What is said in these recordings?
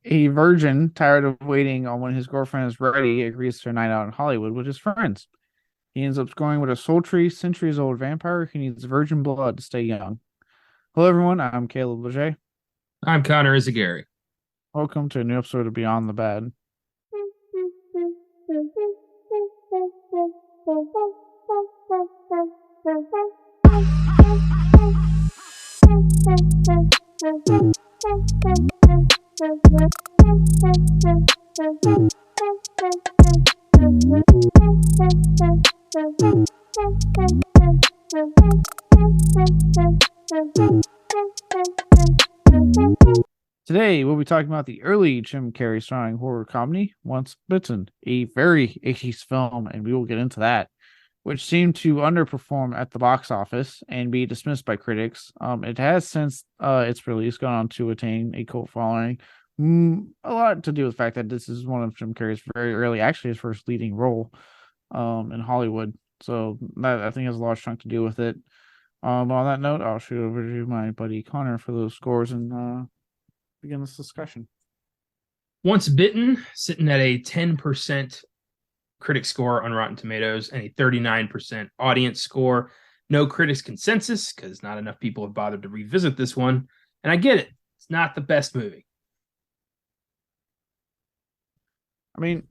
A virgin, tired of waiting on when his girlfriend is ready, agrees to a night out in Hollywood with his friends. He ends up scoring with a sultry, centuries old vampire who needs virgin blood to stay young. Hello, everyone. I'm Caleb Leger. I'm Connor Eyzaguirre. Welcome to a new episode of Beyond the Bad. Today, we'll be talking about the early Jim Carrey starring horror comedy, Once Bitten, a very 80s film, and we will get into that, which seemed to underperform at the box office and be dismissed by critics. It has since its release gone on to attain a cult following. A lot to do with the fact that this is one of Jim Carrey's very early, actually his first leading role in Hollywood. So that I think has a large chunk to do with it. On that note, I'll shoot over to my buddy Connor for those scores and begin this discussion. Once Bitten, sitting at a 10% critic score on Rotten Tomatoes and a 39% audience score. No critics consensus because not enough people have bothered to revisit this one. And I get it. It's not the best movie. I mean,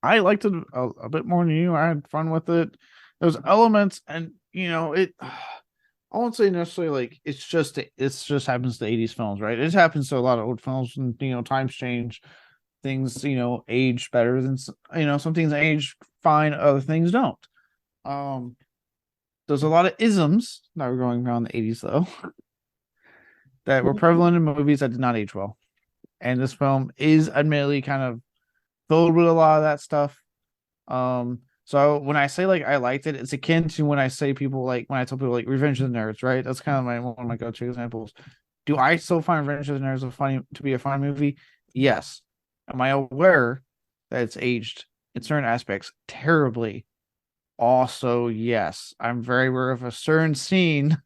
I liked it a bit more than you. I had fun with it. Those elements, and it. I won't say necessarily like it's just happens to 80s films, right? It happens to a lot of old films, and times change, things age better than some things age fine, other things don't. Um, there's a lot of isms that were going around the 80s though that were prevalent in movies that did not age well, and this film is admittedly kind of filled with a lot of that stuff. So when I say like I liked it, it's akin to when I say people like when I tell people like Revenge of the Nerds, right? That's kind of one of my go-to examples. Do I still find Revenge of the Nerds to be a fun movie? Yes. Am I aware that it's aged in certain aspects terribly? Also, yes. I'm very aware of a certain scene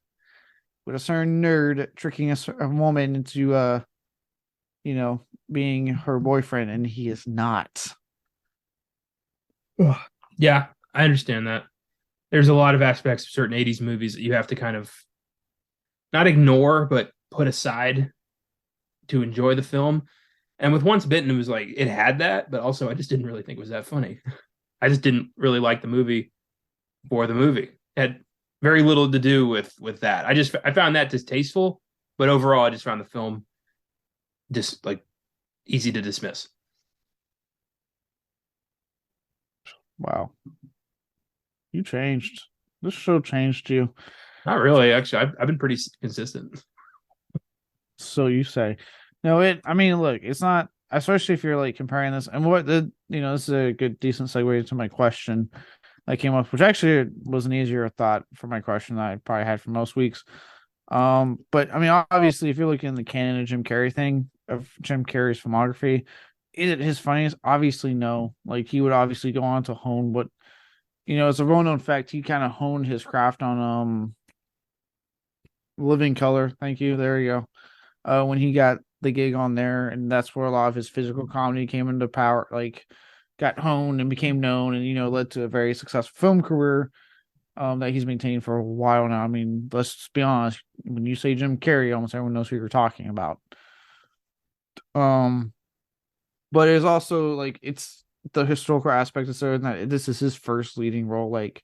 with a certain nerd tricking a woman into being her boyfriend, and he is not. Ugh. Yeah, I understand that. There's a lot of aspects of certain 80s movies that you have to kind of not ignore, but put aside to enjoy the film. And with Once Bitten, it was like it had that, but also I just didn't really think it was that funny. I just didn't really like the movie for the movie. It had very little to do with that. I found that distasteful, but overall I just found the film just like easy to dismiss. Wow. You changed. This show changed you. Not really, actually. I've been pretty consistent. So you say. No, I mean, look, it's not, especially if you're like comparing this and this is a good, decent segue to my question that came up, which actually was an easier thought for my question that I probably had for most weeks. But I mean, obviously, if you're looking at the canon of Jim Carrey thing, of Jim Carrey's filmography, is it his funniest? Obviously, no. Like, he would obviously go on to hone what, it's a well known fact. He kind of honed his craft on, Living Color. Thank you. There you go. When he got the gig on there, and that's where a lot of his physical comedy came into power, like got honed and became known, and led to a very successful film career that he's maintained for a while now. I mean, let's just be honest. When you say Jim Carrey, almost everyone knows who you're talking about. Um, but it's also like it's the historical aspect of certain that this is his first leading role. Like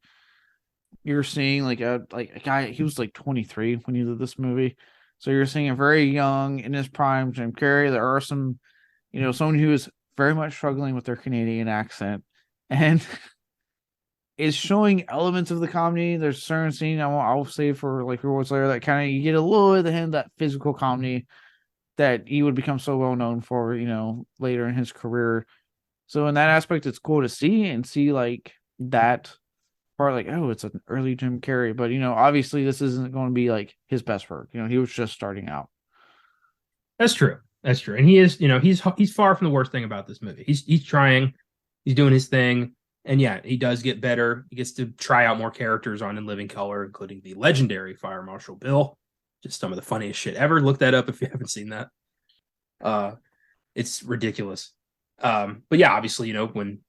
you're seeing like a guy, he was like 23 when he did this movie. So you're seeing a very young in his prime Jim Carrey. There are some, someone who is very much struggling with their Canadian accent and is showing elements of the comedy. There's a certain scene I'll say for like rewards later that kind of you get a little bit of the hint that physical comedy that he would become so well known for, later in his career. So in that aspect, it's cool to see like that part, like, oh, it's an early Jim Carrey, but obviously this isn't going to be like his best work. He was just starting out. That's true. That's true. And he is, he's far from the worst thing about this movie. He's trying, he's doing his thing. And yeah, he does get better. He gets to try out more characters on In Living Color, including the legendary Fire Marshal Bill. Just some of the funniest shit ever. Look that up if you haven't seen that. Uh, It's ridiculous. But yeah, obviously, when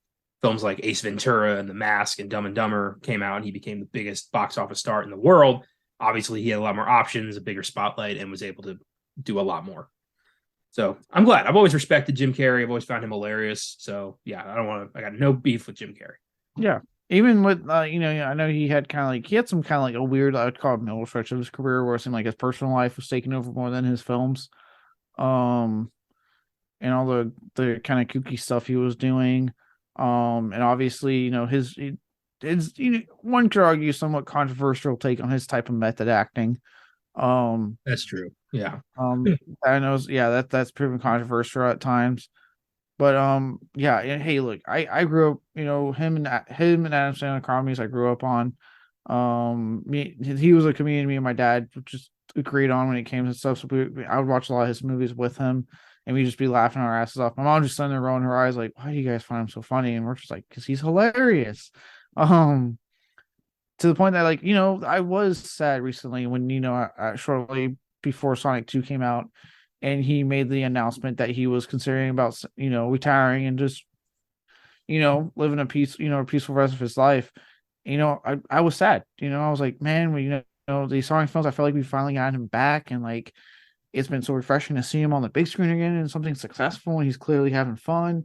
films like Ace Ventura and The Mask and Dumb and Dumber came out and he became the biggest box office star in the world, obviously he had a lot more options, a bigger spotlight, and was able to do a lot more. So I'm glad. I've always respected Jim Carrey. I've always found him hilarious. So yeah, I got no beef with Jim Carrey. Yeah. Even with I know he had he had some kind of like a weird, I would call it middle stretch of his career where it seemed like his personal life was taking over more than his films. Um and all the kind of kooky stuff he was doing. And obviously, his one could argue somewhat controversial take on his type of method acting. Um That's true. Yeah. I know, yeah, that's proven controversial at times. But yeah, hey, look, I grew up, him and Adam Sandler comedies I grew up on. He was a comedian me and my dad just agreed on when it came to stuff. So I would watch a lot of his movies with him, and we'd just be laughing our asses off. My mom just sitting there rolling her eyes like, "Why do you guys find him so funny?" And we're just like, "Cause he's hilarious." Um, to the point that I was sad recently when shortly before Sonic 2 came out, and he made the announcement that he was considering about retiring and just living a peaceful rest of his life. I was sad. I was like, man, these Sonic films, I felt like we finally got him back, and like it's been so refreshing to see him on the big screen again and something successful, and he's clearly having fun.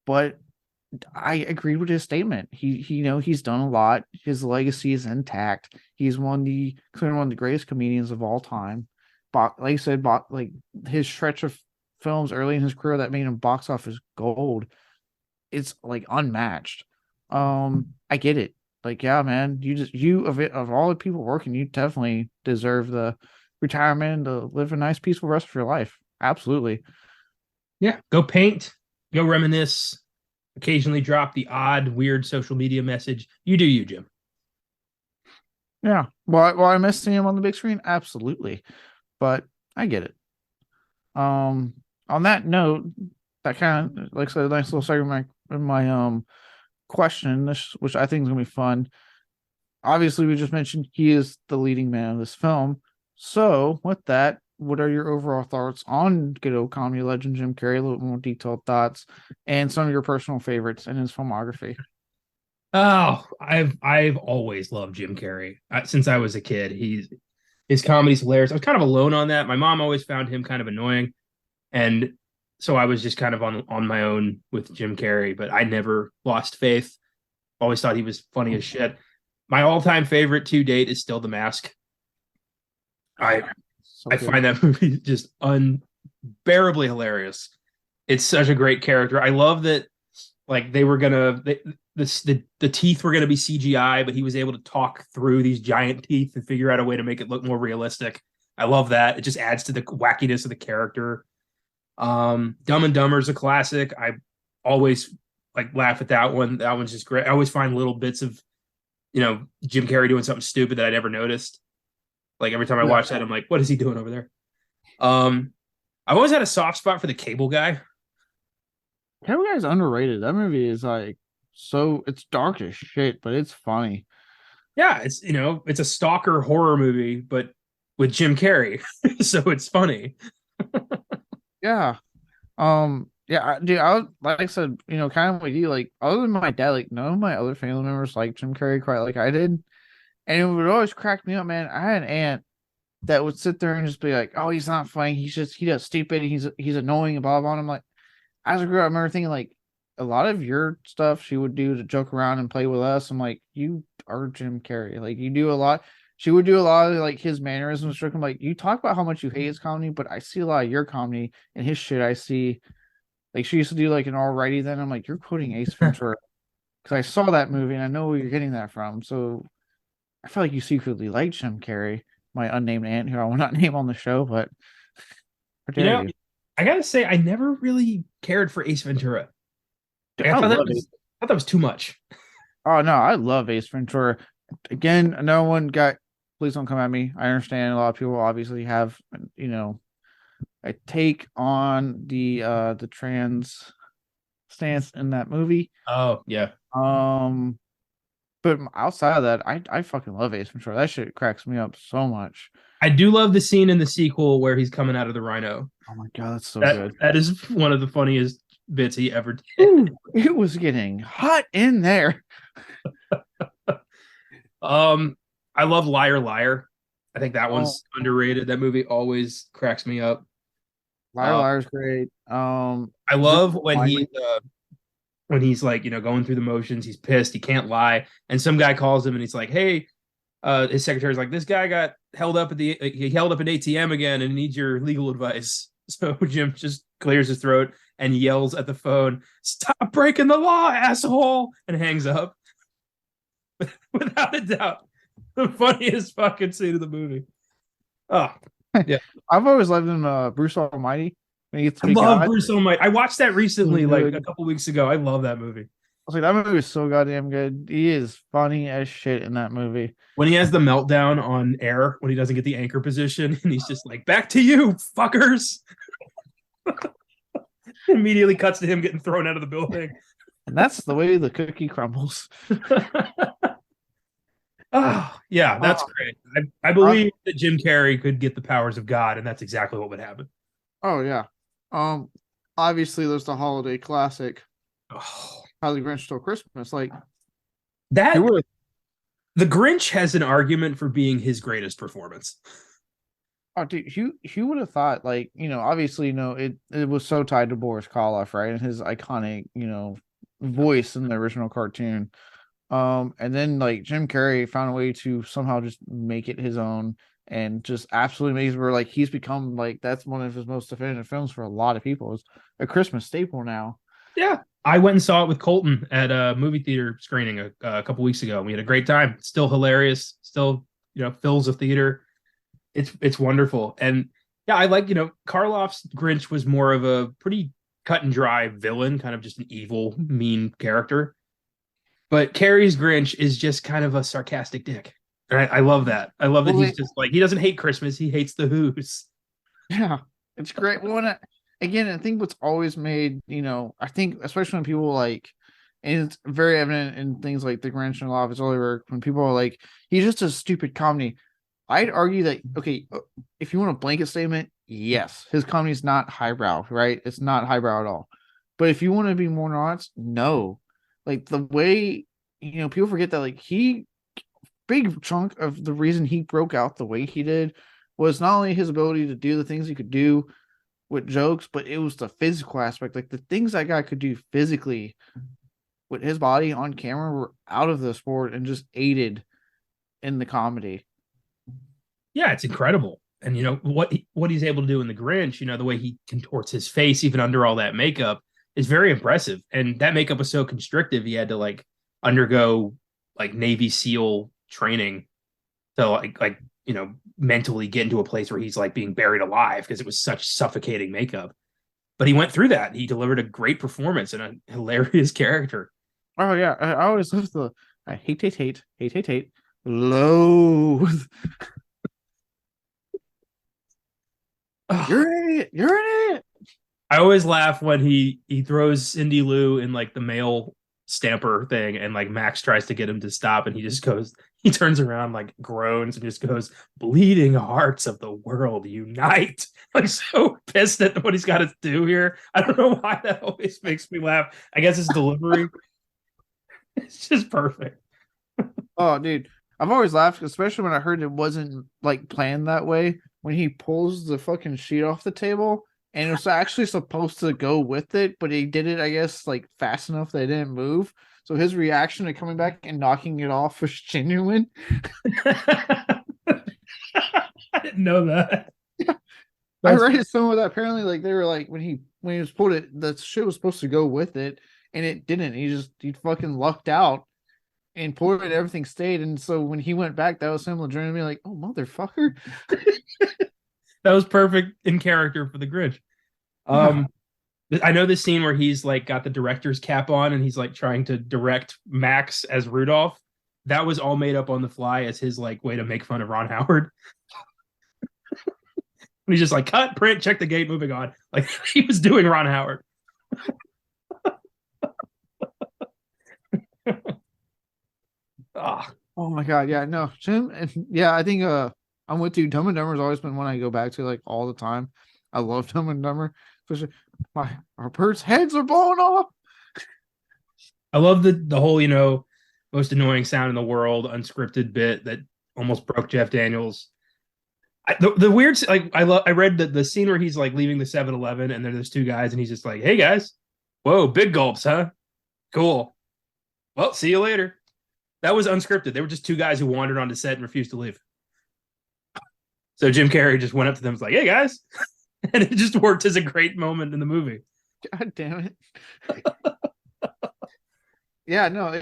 But I agreed with his statement. He's done a lot. His legacy is intact. He's clearly one of the greatest comedians of all time. Like I said, like his stretch of films early in his career that made him box office gold, it's like unmatched. I get it. Like, yeah, man, of all the people working, you definitely deserve the retirement to live a nice, peaceful rest of your life. Absolutely. Yeah. Go paint, go reminisce, occasionally drop the odd, weird social media message. You do you, Jim. Yeah. Well, I miss seeing him on the big screen. Absolutely. But I get it. On that note, that kind of like I said, a nice little segment in my question, which I think is gonna be fun. Obviously, we just mentioned he is the leading man of this film. So, with that, what are your overall thoughts on good old comedy legend Jim Carrey? A little more detailed thoughts and some of your personal favorites in his filmography. Oh, I've always loved Jim Carrey since I was a kid. His comedy's hilarious. I was kind of alone on that. My mom always found him kind of annoying, and so I was just kind of on my own with Jim Carrey. But I never lost faith. Always thought he was funny as shit. My all-time favorite to date is still The Mask. I So I good. find that movie just unbearably hilarious. It's such a great character. I love that like they were the teeth were gonna be CGI, but he was able to talk through these giant teeth and figure out a way to make it look more realistic. I love that. It just adds to the wackiness of the character. Dumb and Dumber is a classic. I always like laugh at that one. That one's just great. I always find little bits of Jim Carrey doing something stupid that I never noticed. Like every time I Yeah. watch that, I'm like, what is he doing over there? Um, I've always had a soft spot for the Cable Guy. Cable Guy is underrated. That movie is like it's dark as shit, but it's funny. Yeah, it's a stalker horror movie, but with Jim Carrey, so it's funny. Yeah. Yeah, dude, like I said, kind of with you, like other than my dad, like none of my other family members like Jim Carrey quite like I did. And it would always crack me up, man. I had an aunt that would sit there and just be like, "Oh, he's not funny. He does stupid. He's annoying." And blah blah. And I'm like, as a girl, I remember thinking like, a lot of your stuff she would do to joke around and play with us. I'm like, you are Jim Carrey. Like you do a lot. She would do a lot of like his mannerisms. I'm like, you talk about how much you hate his comedy, but I see a lot of your comedy and his shit. I see like she used to do like an alrighty. Then I'm like, you're quoting Ace Ventura because I saw that movie and I know where you're getting that from. So I feel like you secretly like Jim Carrey, my unnamed aunt, who I will not name on the show, but how You dare know, you? I gotta say, I never really cared for Ace Ventura. Dude, Like, I love it. I thought that was too much. Oh no, I love Ace Ventura. Again, no one got. Please don't come at me. I understand a lot of people obviously have, a take on the trans stance in that movie. Oh yeah, Um, but outside of that, I fucking love Ace Ventura. That shit cracks me up so much. I do love the scene in the sequel where he's coming out of the rhino. Oh my god, that's so That good. that is one of the funniest bits he ever did. Ooh, it was getting hot in there. Um, I love Liar Liar. I think that Oh, one's underrated. That movie always cracks me up. Liar Uh, Liar's great. I Just love Almighty. when he's like, going through the motions, he's pissed, he can't lie, and some guy calls him and he's like, "Hey," his secretary's like, "This guy got held up he held up an ATM again and needs your legal advice." So Jim just clears his throat and yells at the phone, "Stop breaking the law, asshole!" and hangs up. Without a doubt, the funniest fucking scene of the movie. Oh, yeah. I've always loved him, Bruce Almighty. When he gets to I be love God. Bruce Almighty. I watched that So recently, like a good. couple weeks ago. I love that movie. I was like, that movie is so goddamn good. He is funny as shit in that movie. When he has the meltdown on air, when he doesn't get the anchor position, and he's just like, "Back to you, fuckers." Immediately cuts to him getting thrown out of the building. And that's the way the cookie crumbles. Oh, yeah, that's Oh, great. I believe that Jim Carrey could get the powers of God, and that's exactly what would happen. oh yeah. Um, Obviously there's the holiday classic, Oh, How the Grinch Stole Christmas. Like, who that would The Grinch has an argument for being his greatest performance. oh dude, who would have thought, like, obviously, it was so tied to Boris Karloff, right? And his iconic, voice in the original cartoon. And then like Jim Carrey found a way to somehow just make it his own and just absolutely amazing. Where like he's become like that's one of his most definitive films for a lot of people. It's a Christmas staple now. Yeah. I went and saw it with Colton at a movie theater screening a couple weeks ago. We had a great time. Still hilarious. Still, fills a theater. It's wonderful. And yeah, I like, Karloff's Grinch was more of a pretty cut and dry villain, kind of just an evil, mean character. But Carrie's Grinch is just kind of a sarcastic dick. And I love that. I love that Well, he's just like, he doesn't hate Christmas. He hates the Who's. yeah, it's great. Well, again, I think what's always made, I think especially when people like, and it's very evident in things like The Grinch and a lot of his early work, when people are like, he's just a stupid comedy. I'd argue that, okay, if you want a blanket statement, yes, his comedy is not highbrow, right? It's not highbrow at all. But if you want to be more nuanced, no. Like the way, people forget that like big chunk of the reason he broke out the way he did was not only his ability to do the things he could do with jokes, but it was the physical aspect. Like the things that guy could do physically with his body on camera were out of the sport and just aided in the comedy. Yeah, it's incredible. And what he's able to do in the Grinch, the way he contorts his face even under all that makeup is very impressive. And that makeup was so constrictive, he had to like undergo like Navy SEAL training to mentally get into a place where he's like being buried alive because it was such suffocating makeup. But he went through that. He delivered a great performance and a hilarious character. Oh yeah, I always love the I hate loathe. You're an idiot. You're an idiot. I always laugh when he throws Cindy Lou in like the mail stamper thing, and like Max tries to get him to stop, and he turns around, like groans, and just goes, "Bleeding hearts of the world unite!" Like so pissed at what he's got to do here. I don't know why that always makes me laugh. I guess his delivery, it's just perfect. Oh, dude, I've always laughed, especially when I heard it wasn't like planned that way. When he pulls the fucking sheet off the table, and it was actually supposed to go with it, but he did it, I guess, like fast enough that it didn't move. So his reaction to coming back and knocking it off was genuine. I didn't know that. I That's read it somewhere that apparently, like, they were like when he was pulled it, the shit was supposed to go with it, and it didn't. He fucking lucked out and pulled it. Everything stayed, and so when he went back, that was him legitimately like, "Oh motherfucker!" that was perfect in character for the Grinch. Yeah. I know this scene where he's like got the director's cap on and he's like trying to direct Max as Rudolph. That was all made up on the fly as his like way to make fun of Ron Howard. And he's just like, cut, print, check the gate, moving on. Like he was doing Ron Howard. Ah, Oh my god, yeah, no, Jim, and yeah, I think I'm with you. Dumb and Dumber's always been one I go back to like all the time. I love Dumb and Dumber. Especially our birds' heads are blowing off. I love the whole, most annoying sound in the world, unscripted bit that almost broke Jeff Daniels. The weird, like, I read the scene where he's like leaving the 7-Eleven and there's two guys and he's just like, hey guys, whoa, big gulps, huh? Cool. Well, see you later. That was unscripted. They were just two guys who wandered onto set and refused to leave. So Jim Carrey just went up to them and was like, hey guys. And it just worked as a great moment in the movie. God damn it. Yeah, no,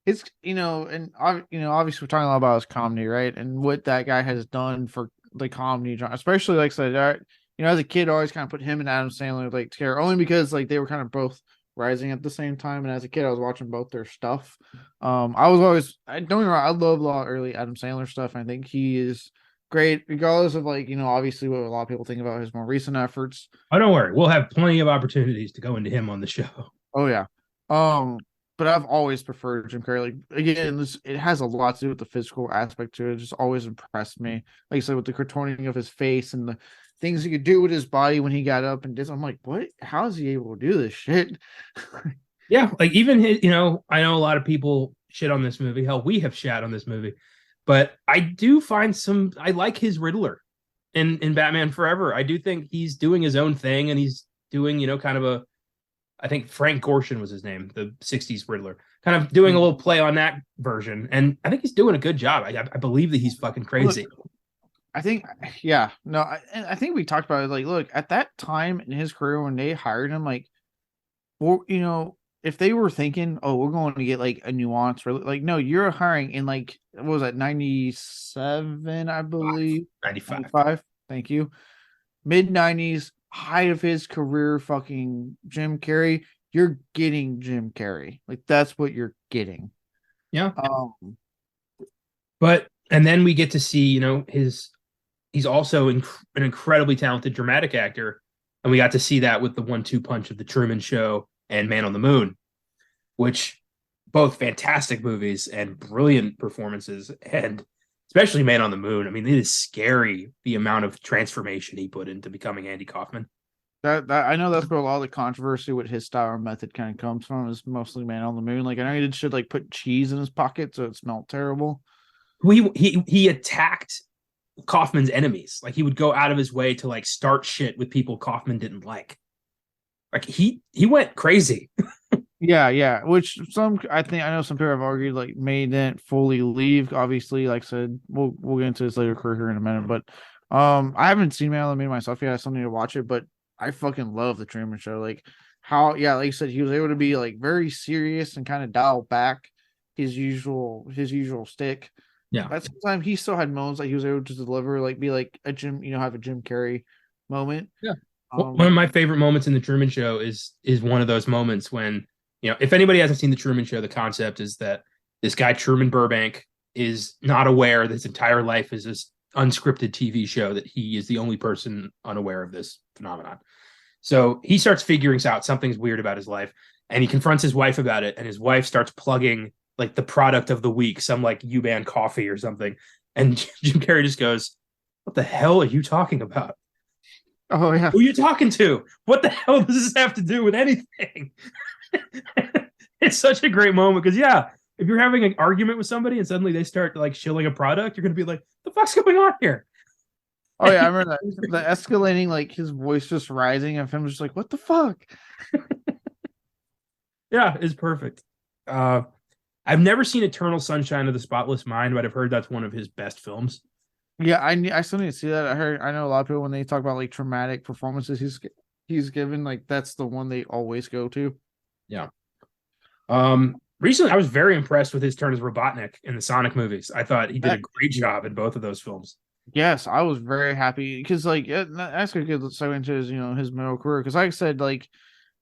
it's and obviously we're talking a lot about his comedy, right? And what that guy has done for the comedy genre, especially like I said, as a kid, I always kind of put him and Adam Sandler like together, only because like they were kind of both rising at the same time. And as a kid, I was watching both their stuff. I was always, I don't get me wrong, I love a lot of early Adam Sandler stuff. I think he is great, regardless of like obviously what a lot of people think about his more recent efforts. Oh, don't worry, we'll have plenty of opportunities to go into him on the show. Oh yeah. But I've always preferred Jim Carrey. Like again, it has a lot to do with the physical aspect to it. It just always impressed me. Like I said, with the contorting of his face and the things he could do with his body when he got up and did. I'm like, what? How is he able to do this shit? Yeah, like even his, I know a lot of people shit on this movie. Hell, we have shat on this movie, but I do find I like his Riddler in Batman Forever. I do think he's doing his own thing and he's doing, kind of I think Frank Gorshin was his name, the 60s Riddler, kind of doing a little play on that version. And I think he's doing a good job. I believe that he's fucking crazy. I think, yeah, no, I think we talked about it. Like, look, at that time in his career when they hired him, like, well, if they were thinking, oh, we're going to get like a nuance, really, like, no, you're hiring in like, what was that, 97, I believe? 95. Thank you. Mid 90s, height of his career, fucking Jim Carrey. You're getting Jim Carrey. Like, that's what you're getting. Yeah. And then we get to see, he's also an incredibly talented dramatic actor. And we got to see that with the 1-2 punch of The Truman Show and Man on the Moon, which both fantastic movies and brilliant performances. And especially Man on the Moon. I mean, it is scary the amount of transformation he put into becoming Andy Kaufman. That I know that's where a lot of the controversy with his style or method kind of comes from, is mostly Man on the Moon. Like, I know he did shit like put cheese in his pocket so it smelled terrible. He attacked Kaufman's enemies. Like, he would go out of his way to like start shit with people Kaufman didn't like. Like, he went crazy. Yeah. Which I know some people have argued like made it fully leave. Obviously, like I said, we'll get into his later career here in a minute. But I haven't seen Man on the Moon myself yet. I still need to watch it, but I fucking love the Truman Show. Like how, yeah, like you said, he was able to be like very serious and kind of dial back his usual stick. Yeah. At the same time, he still had moments like he was able to deliver, like be like a Jim, have a Jim Carrey moment. Yeah. One of my favorite moments in the Truman Show is one of those moments when, if anybody hasn't seen the Truman Show, the concept is that this guy, Truman Burbank, is not aware that his entire life is this unscripted TV show, that he is the only person unaware of this phenomenon. So he starts figuring out something's weird about his life, and he confronts his wife about it, and his wife starts plugging like the product of the week, some like U-Ban coffee or something. And Jim Carrey just goes, what the hell are you talking about? Oh, yeah. Who are you talking to? What the hell does this have to do with anything? It's such a great moment because, yeah, if you're having an argument with somebody and suddenly they start like shilling a product, you're going to be like, the fuck's going on here? Oh, yeah, I remember that. The escalating, like his voice just rising of him just like, what the fuck? Yeah, it's perfect. I've never seen Eternal Sunshine of the Spotless Mind, but I've heard that's one of his best films. Yeah, I still need to see that. I know a lot of people when they talk about like traumatic performances he's given, like that's the one they always go to. Yeah. Recently I was very impressed with his turn as Robotnik in the Sonic movies. I thought he did a great job in both of those films. Yes, I was very happy because like that's a good segue into his his middle career, because like I said, like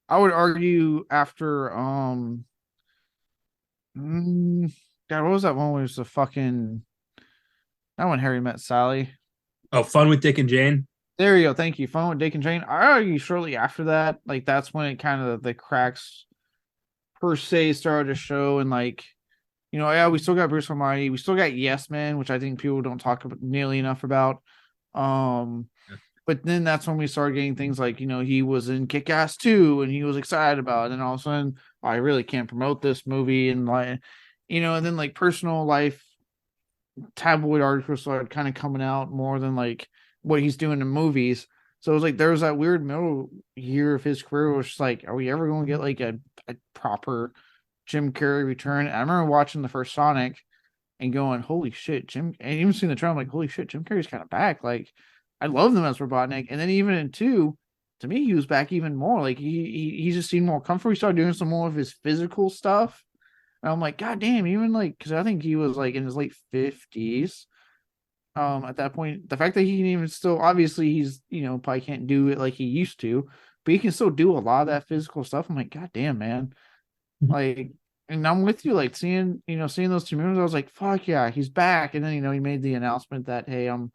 I would argue after God, what was that one where it was the fucking that one Harry Met Sally? Oh, Fun with Dick and Jane. There you go. Thank you. Fun with Dick and Jane. I argue shortly after that, like that's when it kind of the cracks per se started to show, and like Yeah, we still got Bruce Almighty. We still got Yes Man, which I think people don't talk about nearly enough about. Um, but then that's when we started getting things like, he was in Kick Ass 2 and he was excited about it. And all of a sudden, I really can't promote this movie. And like, and then like personal life tabloid articles started kind of coming out more than like what he's doing in movies. So it was like there was that weird middle year of his career, which is like, are we ever going to get like a proper Jim Carrey return? I remember watching the first Sonic and going, holy shit, and even seeing the trailer, I'm like, holy shit, Jim Carrey's kind of back. Like, I love them as Robotnik. And then even in 2, to me, he was back even more. Like, he just seemed more comfortable. He started doing some more of his physical stuff. And I'm like, God damn, even like, because I think he was like in his late 50s. At that point, the fact that he can even still, obviously, he's, probably can't do it like he used to, but he can still do a lot of that physical stuff. I'm like, God damn, man. Like, and I'm with you, like seeing those 2 movies, I was like, fuck yeah, he's back. And then, he made the announcement that, hey, I'm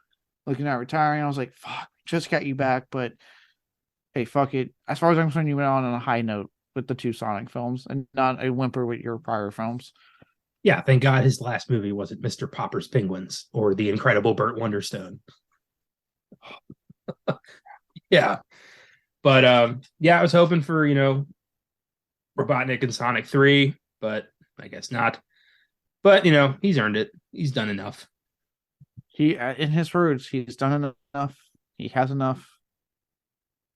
looking at retiring. I was like, fuck, just got you back. But hey, fuck it. As far as I'm concerned, you went on a high note with the 2 Sonic films and not a whimper with your prior films. Yeah, thank God his last movie wasn't Mr. Popper's Penguins or The Incredible Burt Wonderstone. Yeah. But yeah, I was hoping for, Robotnik and Sonic 3, but I guess not. But, he's earned it. He's done enough. He, in his words, he's done enough. He has enough.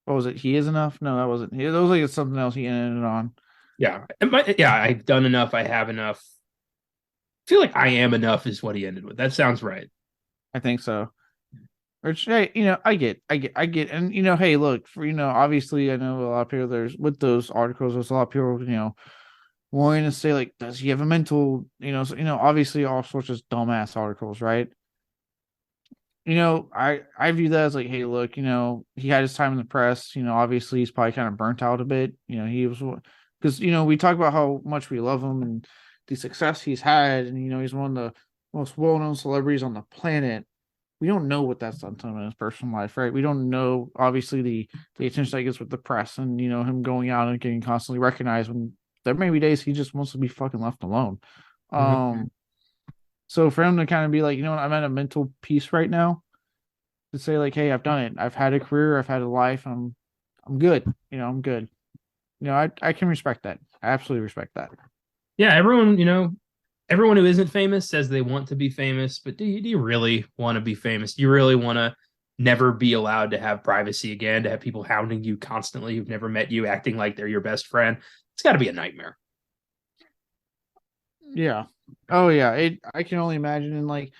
What was it? He is enough? No, that wasn't. It was like something else he ended on. Yeah. I've done enough. I have enough. I feel like I am enough is what he ended with. That sounds right. I think so. Which, hey, I get. And, hey, look, for, obviously, I know a lot of people, there's, with those articles, there's a lot of people, wanting to say, like, does he have a mental, obviously all sorts of dumbass articles, right? I view that as like, hey, look, he had his time in the press. Obviously he's probably kind of burnt out a bit. He was, because we talk about how much we love him and the success he's had, and he's one of the most well-known celebrities on the planet. We don't know what that's done to him in his personal life, right? We don't know, obviously, the attention that he gets with the press, and him going out and getting constantly recognized, when there may be days he just wants to be fucking left alone. Mm-hmm. So for him to kind of be like, I'm at a mental peace right now, to say like, hey, I've done it. I've had a career. I've had a life. I'm good. I'm good. I can respect that. I absolutely respect that. Yeah, everyone who isn't famous says they want to be famous, but do you really want to be famous? Do you really want to never be allowed to have privacy again, to have people hounding you constantly who've never met you, acting like they're your best friend? It's got to be a nightmare. Yeah. Oh yeah. I can only imagine. And like,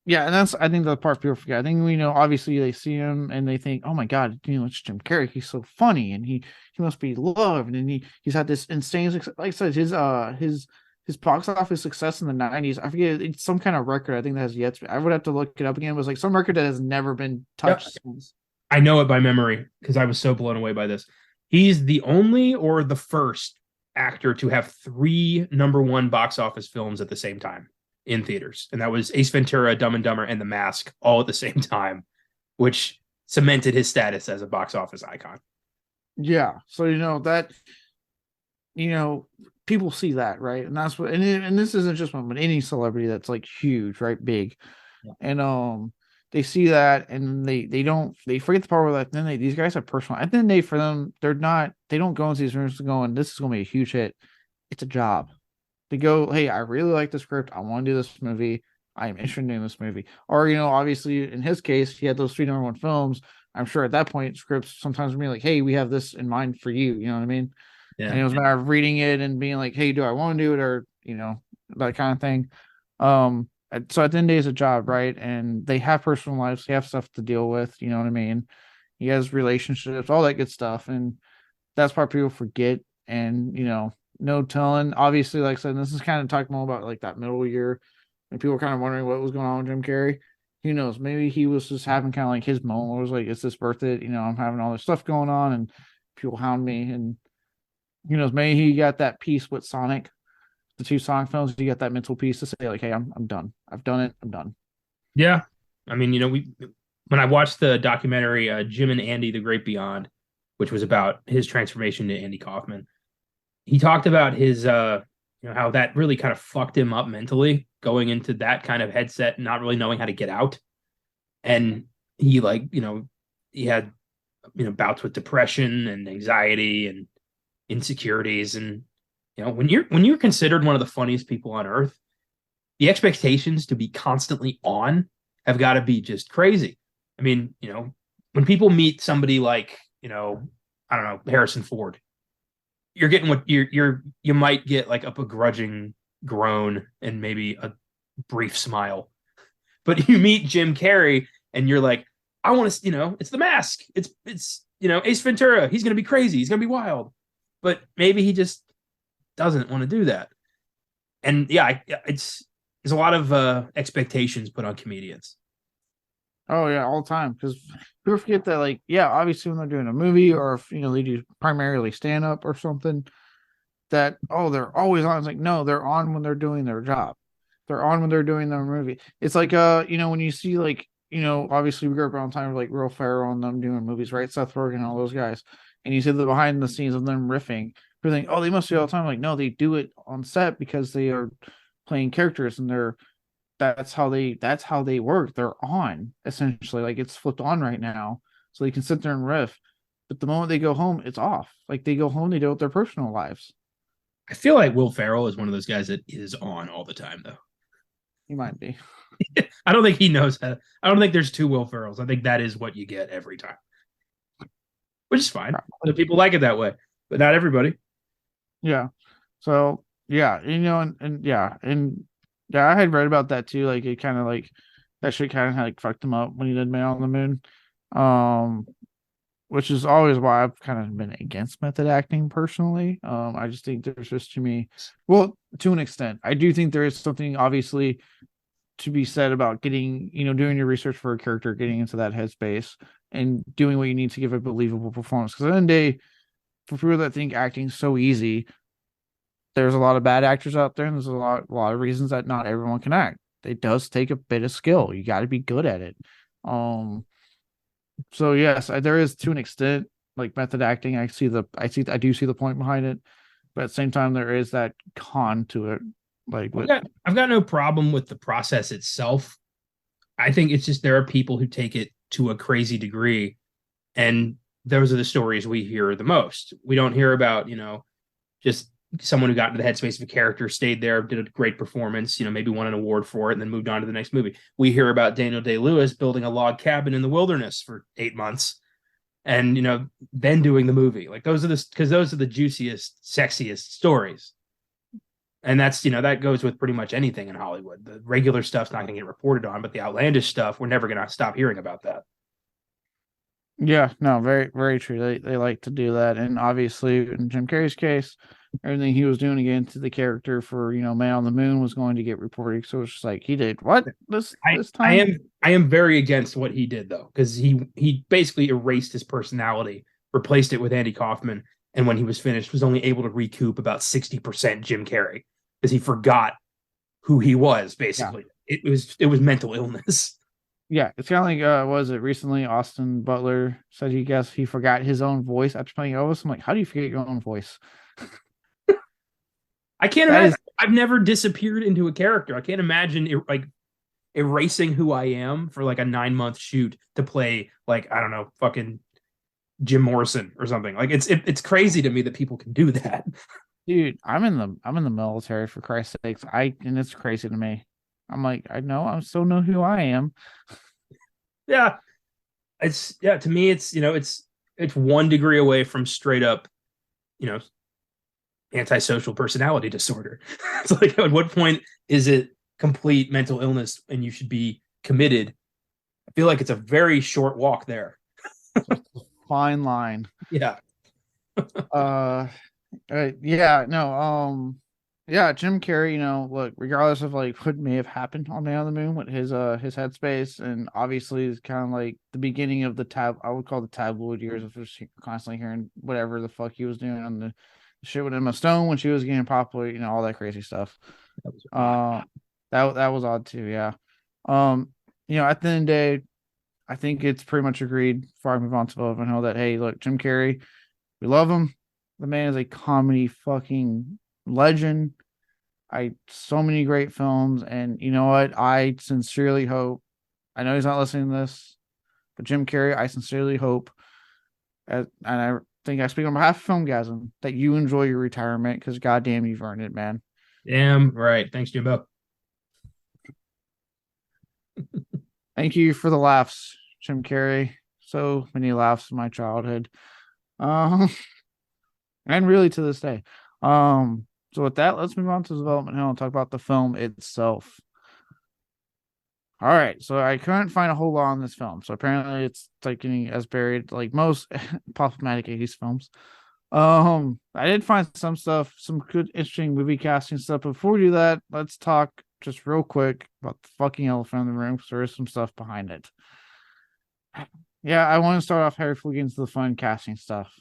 yeah, and that's, I think, the part people forget. I think obviously they see him and they think, oh my god, it's Jim Carrey. He's so funny and he must be loved, and he's had this insane success. Like I said, his box office success in the 90s. I forget, it's some kind of record I think that has yet to, I would have to look it up again. It was like some record that has never been touched since. I know it by memory because I was so blown away by this. He's the only or the first actor to have 3 number 1 box office films at the same time in theaters, and that was Ace Ventura, Dumb and Dumber, and The Mask, all at the same time, which cemented his status as a box office icon. Yeah, so that, people see that, right? And that's what, and this isn't just one, but any celebrity that's like huge, right, big, yeah. And they see that and they forget the part where, like, then these guys have personal, and then for them, they don't go into these rooms going, this is going to be a huge hit. It's a job. To go, hey, I really like the script. I want to do this movie. I am interested in this movie. Or, obviously in his case, he had those 3 number 1 films. I'm sure at that point, scripts sometimes would be like, hey, we have this in mind for you. You know what I mean? Yeah. And it was a matter of reading it and being like, hey, do I want to do it? Or, that kind of thing. So at the end of the day, it's a job, right? And they have personal lives. They have stuff to deal with. You know what I mean? He has relationships, all that good stuff. And that's part people forget. And, no telling. Obviously, like I said, this is kind of talking more about like that middle year, and people were kind of wondering what was going on with Jim Carrey. Who knows? Maybe he was just having kind of like his moment. It was like, it's this worth it? I'm having all this stuff going on, and people hound me. And who knows? Maybe he got that peace with Sonic, the 2 Sonic films. He got that mental peace to say like, hey, I'm done. I've done it. I'm done. Yeah, I mean, when I watched the documentary Jim and Andy: The Great Beyond, which was about his transformation to Andy Kaufman, he talked about his you know, how that really kind of fucked him up mentally going into that kind of headset and not really knowing how to get out. And he like, you know, he had, you know, bouts with depression and anxiety and insecurities. And, you know, when you're considered one of the funniest people on earth, the expectations to be constantly on have got to be just crazy. I mean, you know, when people meet somebody like, you know, I don't know, Harrison Ford, you're getting what you might get like a begrudging groan and maybe a brief smile. But you meet Jim Carrey and you're like, I want to, you know, it's the mask. It's you know, Ace Ventura. He's gonna be crazy. He's gonna be wild. But maybe he just doesn't want to do that. And yeah, it's there's a lot of expectations put on comedians. Oh yeah, all the time. Because people forget that, like, yeah, obviously when they're doing a movie or if they do primarily stand up or something, that they're always on. It's like no, they're on when they're doing their job. They're on when they're doing their movie. It's like when you see like obviously we grew up around time with like Will Ferrell and them doing movies, right? Seth Rogen and all those guys, and you see the behind the scenes of them riffing. People think, oh, they must do it all the time. Like no, they do it on set because they are playing characters and that's how they work. They're on essentially, like it's flipped on right now, so they can sit there and riff. But the moment they go home, it's off. Like they go home, they deal with their personal lives. I feel like Will Ferrell is one of those guys that is on all the time, though. He might be. I don't think he knows how. I don't think there's two Will Ferrells. I think that is what you get every time, which is fine. Other people like it that way, but not everybody. Yeah. So yeah, and I had read about that too. Like it kind of like that shit kind of like fucked him up when he did Man on the Moon. Um, which is always why I've kind of been against method acting personally. I just think there's just too many. Well, to an extent, I do think there is something obviously to be said about getting, doing your research for a character, getting into that headspace, and doing what you need to give a believable performance. Because at the end of the day, for people that think acting's so easy, there's a lot of bad actors out there, and there's a lot of reasons that not everyone can act. It does take a bit of skill. You got to be good at it. Um, so yes, there is to an extent like method acting. I do see the point behind it, but at the same time, there is that con to it. Like I've got no problem with the process itself. I think it's just there are people who take it to a crazy degree, and those are the stories we hear the most. We don't hear about, just someone who got into the headspace of a character, stayed there, did a great performance, maybe won an award for it, and then moved on to the next movie. We hear about Daniel Day-Lewis building a log cabin in the wilderness for 8 months and, then doing the movie. Like those are the juiciest, sexiest stories. And that's, that goes with pretty much anything in Hollywood. The regular stuff's not going to get reported on, but the outlandish stuff, we're never going to stop hearing about that. Yeah, no, very, very true. They like to do that. And obviously in Jim Carrey's case, everything he was doing again to the character for, Man on the Moon was going to get reported. So it's just like he did what this time? I am very against what he did though, because he basically erased his personality, replaced it with Andy Kaufman, and when he was finished, was only able to recoup about 60% Jim Carrey because he forgot who he was, basically. Yeah. It was mental illness. Yeah, it's kind of like was it recently Austin Butler said he forgot his own voice after playing Elvis. I'm like, how do you forget your own voice? I can't imagine. I've never disappeared into a character. I can't imagine erasing who I am for like a 9-month shoot to play like, I don't know, fucking Jim Morrison or something. Like it's crazy to me that people can do that. Dude, I'm in the military, for Christ's sakes. And it's crazy to me. I'm like, I still know who I am. Yeah. To me, it's 1 degree away from straight up, antisocial personality disorder. It's like, at what point is it complete mental illness and you should be committed? I feel like it's a very short walk there. Fine line. Yeah. Yeah, no, yeah, Jim Carrey, look, regardless of like what may have happened on Man on the Moon with his headspace, and obviously it's kind of like the beginning of I would call the tabloid years of just constantly hearing whatever the fuck he was doing on the shit with Emma Stone when she was getting popular, all that crazy stuff. That was that was odd too, yeah. At the end of the day, I think it's pretty much agreed before I move on to know that, hey, look, Jim Carrey, we love him. The man is a comedy fucking legend. So many great films, and you know what? I sincerely hope. I know he's not listening to this, but Jim Carrey, I sincerely hope, and I think I speak on behalf of Filmgasm, that you enjoy your retirement because goddamn, you've earned it, man. Damn right. Thanks, Jimbo. Thank you for the laughs, Jim Carrey. So many laughs in my childhood, um, and really to this day. So with that, let's move on to Development Hill and talk about the film itself. All right, so I couldn't find a whole lot on this film. So apparently, it's like getting as buried like most problematic 80s films. I did find some stuff, some good, interesting movie casting stuff. But before we do that, let's talk just real quick about the fucking elephant in the room, because there is some stuff behind it. Yeah, I want to start off here before we get into the fun casting stuff.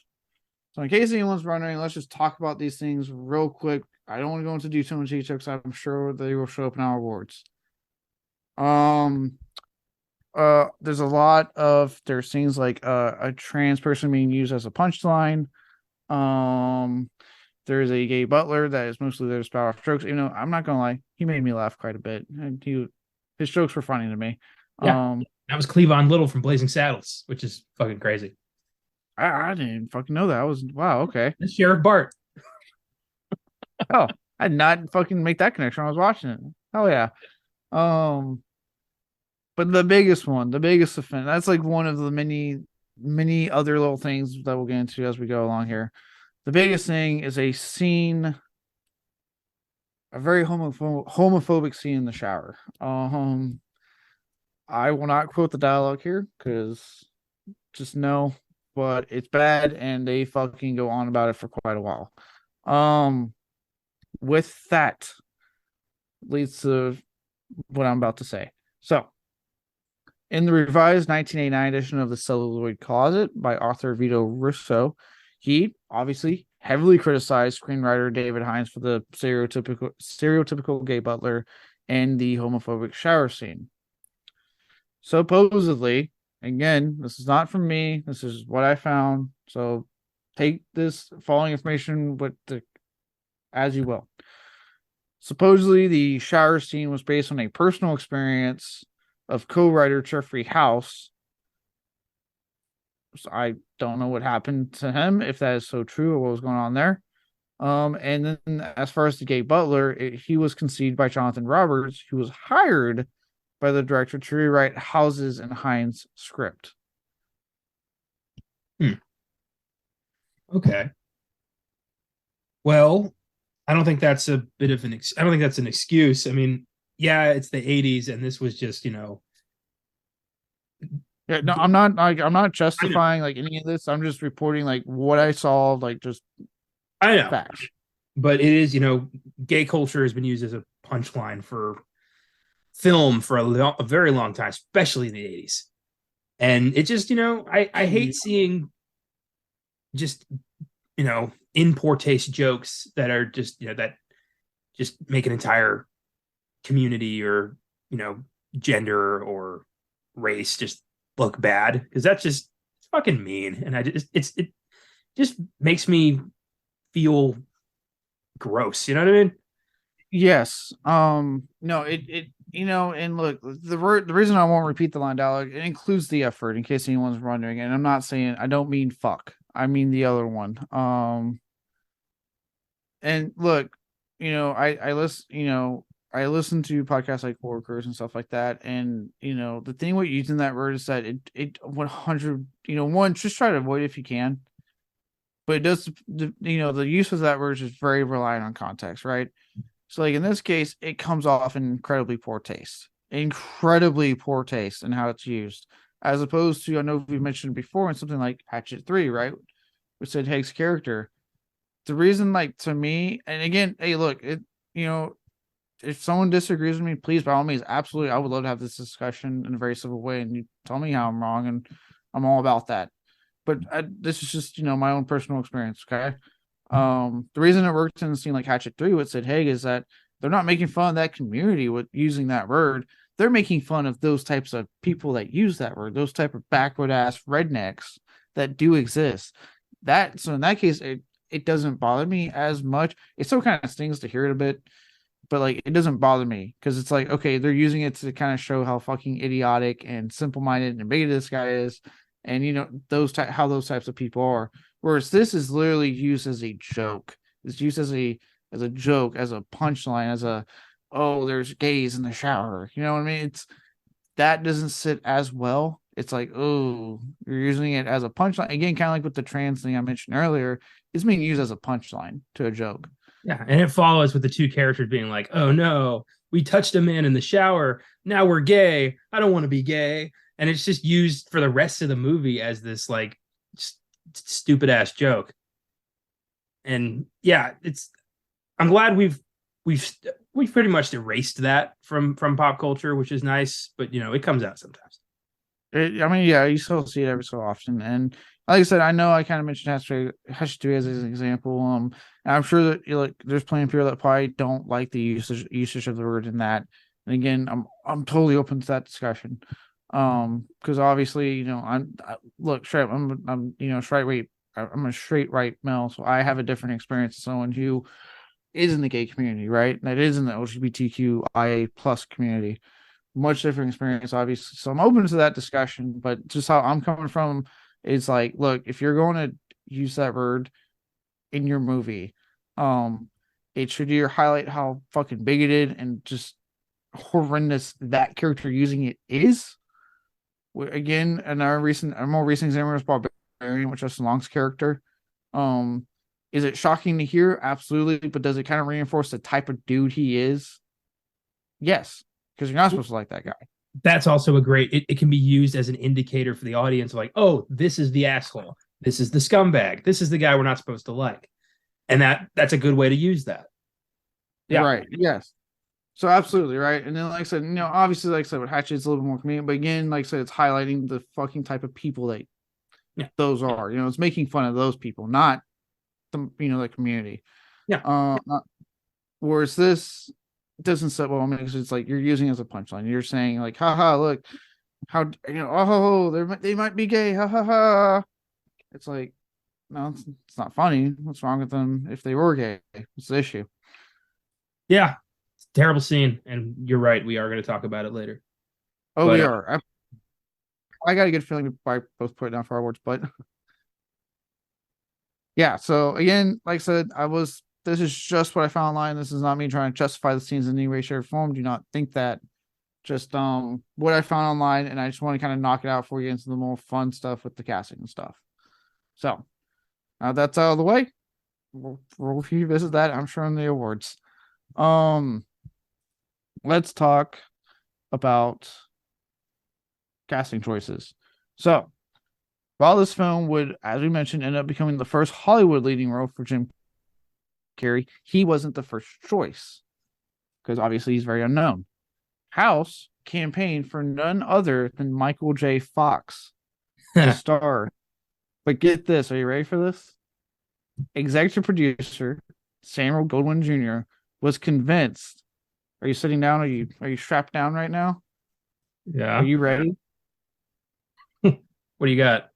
So in case anyone's wondering, let's just talk about these things real quick. I don't want to go into too much detail because I'm sure they will show up in our awards. There's a lot of there's things like a trans person being used as a punchline. There's a gay butler that is mostly there to spout off jokes. You know, I'm not gonna lie, he made me laugh quite a bit, and his jokes were funny to me. Yeah. That was Cleavon Little from Blazing Saddles, which is fucking crazy. I didn't fucking know that. I was wow, okay. That's Sheriff Bart. Oh, I did not fucking make that connection when I was watching it. Hell yeah. But the biggest one, the biggest offense, that's like one of the many other little things that we'll get into as we go along here. The biggest thing is a scene, a very homophobic scene in the shower. I will not quote the dialogue here because just no, but it's bad and they fucking go on about it for quite a while. With that leads to what I'm about to say. So, in the revised 1989 edition of The Celluloid Closet by author Vito Russo, he obviously heavily criticized screenwriter David Hines for the stereotypical gay butler and the homophobic shower scene. Supposedly, again, this is not from me, this is what I found, so take this following information as you will. Supposedly, the shower scene was based on a personal experience of co-writer Jeffrey House. So I don't know what happened to him, if that is so true or what was going on there. And then as far as the gay butler, he was conceived by Jonathan Roberts, who was hired by the director to rewrite House's and Hines' script. Okay. Well, I don't think that's a bit of an. I don't think that's an excuse. I mean, yeah, it's the '80s, and this was just, Yeah, no, I'm not justifying like any of this. I'm just reporting like what I saw, like just I know, facts. but it is, gay culture has been used as a punchline for film for a very long time, especially in the '80s, and it just, I hate seeing just, in poor taste jokes that are just, that just make an entire community or, gender or race just look bad, because that's just fucking mean, and it just makes me feel gross. You know what I mean? Yes. No, and look, the reason I won't repeat the line dialogue, it includes the effort in case anyone's wondering, and I'm not saying, I don't mean fuck. I mean the other one. And look, I listen, I listen to podcasts like Workers and stuff like that, and the thing with using that word is that it 100, one, just try to avoid it if you can, but it does, the use of that word is very reliant on context, right? So like in this case, it comes off in incredibly poor taste in how it's used, as opposed to, I know we mentioned before in something like Hatchet 3, right? Which said Haig's character. The reason, like, to me, and again, hey, look, if someone disagrees with me, please, by all means, absolutely, I would love to have this discussion in a very civil way, and you tell me how I'm wrong, and I'm all about that. But this is just, my own personal experience, okay? The reason it worked in a scene like Hatchet 3 with Sid Haig is that they're not making fun of that community with using that word. They're making fun of those types of people that use that word, those type of backward ass rednecks that do exist. So in that case, it doesn't bother me as much. It still kind of stings to hear it a bit, but like it doesn't bother me because it's like, okay, they're using it to kind of show how fucking idiotic and simple-minded and bigoted this guy is, and how those types of people are. Whereas this is literally used as a joke. It's used as a joke, as a punchline, as a, oh, there's gays in the shower. You know what I mean? It's that doesn't sit as well. It's like, oh, you're using it as a punchline again, kind of like with the trans thing I mentioned earlier. It's being used as a punchline to a joke. Yeah, and it follows with the two characters being like, "Oh no, we touched a man in the shower. Now we're gay. I don't want to be gay." And it's just used for the rest of the movie as this like stupid ass joke. And yeah, it's I'm glad we've we've pretty much erased that from pop culture, which is nice, but it comes out sometimes. I mean, yeah, you still see it every so often, and like I said, I know I kind of mentioned Hash Two as an example. And I'm sure that like there's plenty of people that probably don't like the usage of the word in that. And again, I'm totally open to that discussion. Because obviously, look straight. I'm I'm a straight right male, so I have a different experience as someone who is in the gay community, right? That is in the LGBTQIA plus community. Much different experience, obviously. So I'm open to that discussion, but just how I'm coming from is like, look, if you're going to use that word in your movie, it should either highlight how fucking bigoted and just horrendous that character using it is. Again, a more recent example was Barbarian, which is Long's character. Is it shocking to hear? Absolutely, but does it kind of reinforce the type of dude he is? Yes, because you're not supposed to like that guy. That's also it can be used as an indicator for the audience, like, oh, this is the asshole, this is the scumbag, this is the guy we're not supposed to like. And that's a good way to use that. Yeah. Right. Yes. So absolutely right. And then like I said, obviously like I said with Hatchet it's a little bit more convenient, but again, like I said, it's highlighting the fucking type of people that those are. It's making fun of those people, not the community. Yeah. Whereas this doesn't sit well because it's like you're using it as a punchline. You're saying like, haha, look, how they might be gay, ha ha ha. It's like, no, it's not funny. What's wrong with them if they were gay? What's the issue? Yeah. Terrible scene, and you're right. We are going to talk about it later. Oh, we are. I got a good feeling by both put it down for our words, but yeah. So again, like I said, this is just what I found online. This is not me trying to justify the scenes in any way, shape, or form. Do not think that. Just what I found online, and I just want to kind of knock it out for you into the more fun stuff with the casting and stuff. So that's out of the way. We'll revisit that, I'm sure, in the awards. Let's talk about casting choices. So, while this film would, as we mentioned, end up becoming the first Hollywood leading role for Jim Carrey, he wasn't the first choice because obviously he's very unknown. House campaigned for none other than Michael J. Fox to star. But get this, are you ready for this? Executive producer Samuel Goldwyn Jr. was convinced. Are you sitting down? Are you strapped down right now? Yeah. Are you ready? What do you got?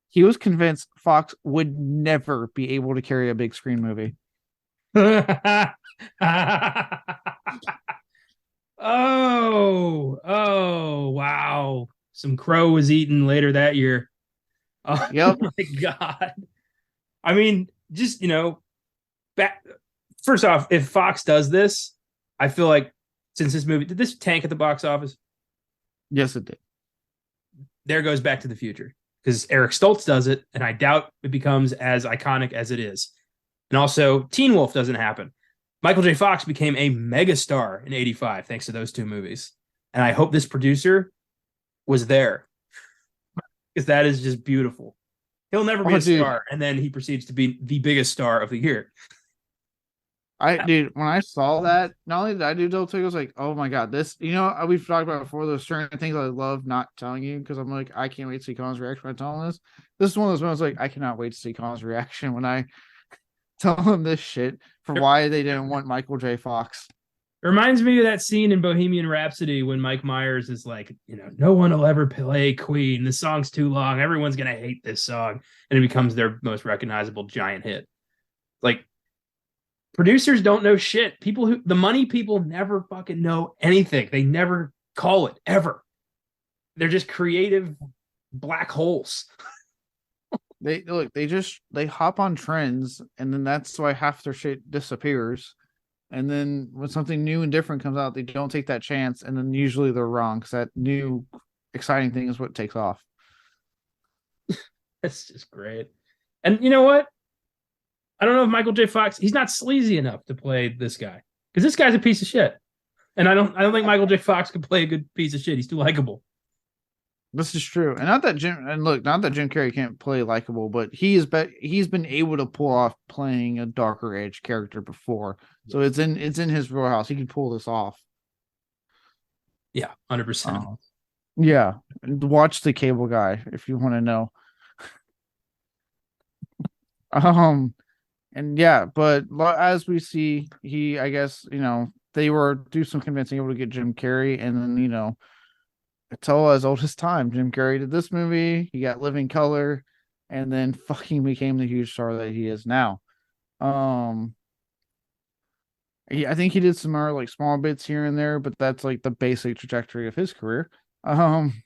He was convinced Fox would never be able to carry a big screen movie. Oh, wow. Some crow was eaten later that year. Oh, yep. My God. I mean, just, back. First off, if Fox does this, I feel like since this movie, did this tank at the box office? Yes, it did. There goes Back to the Future because Eric Stoltz does it, and I doubt it becomes as iconic as it is. And also, Teen Wolf doesn't happen. Michael J. Fox became a megastar in '85 thanks to those two movies. And I hope this producer was there because that is just beautiful. He'll never be a star, and then he proceeds to be the biggest star of the year. Dude, when I saw that, not only did I do double take, I was like, oh my God, this, we've talked about before, there's certain things I love not telling you because I'm like, I can't wait to see Colin's reaction when I tell him this. This is one of those moments like, I cannot wait to see Colin's reaction when I tell him this shit for why they didn't want Michael J. Fox. It reminds me of that scene in Bohemian Rhapsody when Mike Myers is like, no one will ever play Queen. The song's too long. Everyone's going to hate this song. And it becomes their most recognizable giant hit. Like, producers don't know shit. The money people never fucking know anything. They never call it ever. They're just creative black holes. They look, they hop on trends, and then that's why half their shit disappears. And then when something new and different comes out, they don't take that chance, and then usually they're wrong because that new exciting thing is what takes off. It's just great. And you know what? I don't know if Michael J. Fox, he's not sleazy enough to play this guy. Because this guy's a piece of shit. And I don't think Michael J. Fox could play a good piece of shit. He's too likable. This is true, and not that Jim Carrey can't play likable, but he's been able to pull off playing a darker edge character before, so it's in his wheelhouse. He can pull this off. Yeah, 100%. Yeah, watch The Cable Guy if you want to know. And yeah, but as we see, I guess they were do some convincing able to get Jim Carrey, and then it's all as old as time. Jim Carrey did this movie. He got Living Color, and then fucking became the huge star that he is now. I think he did some more like small bits here and there, but that's like the basic trajectory of his career. True.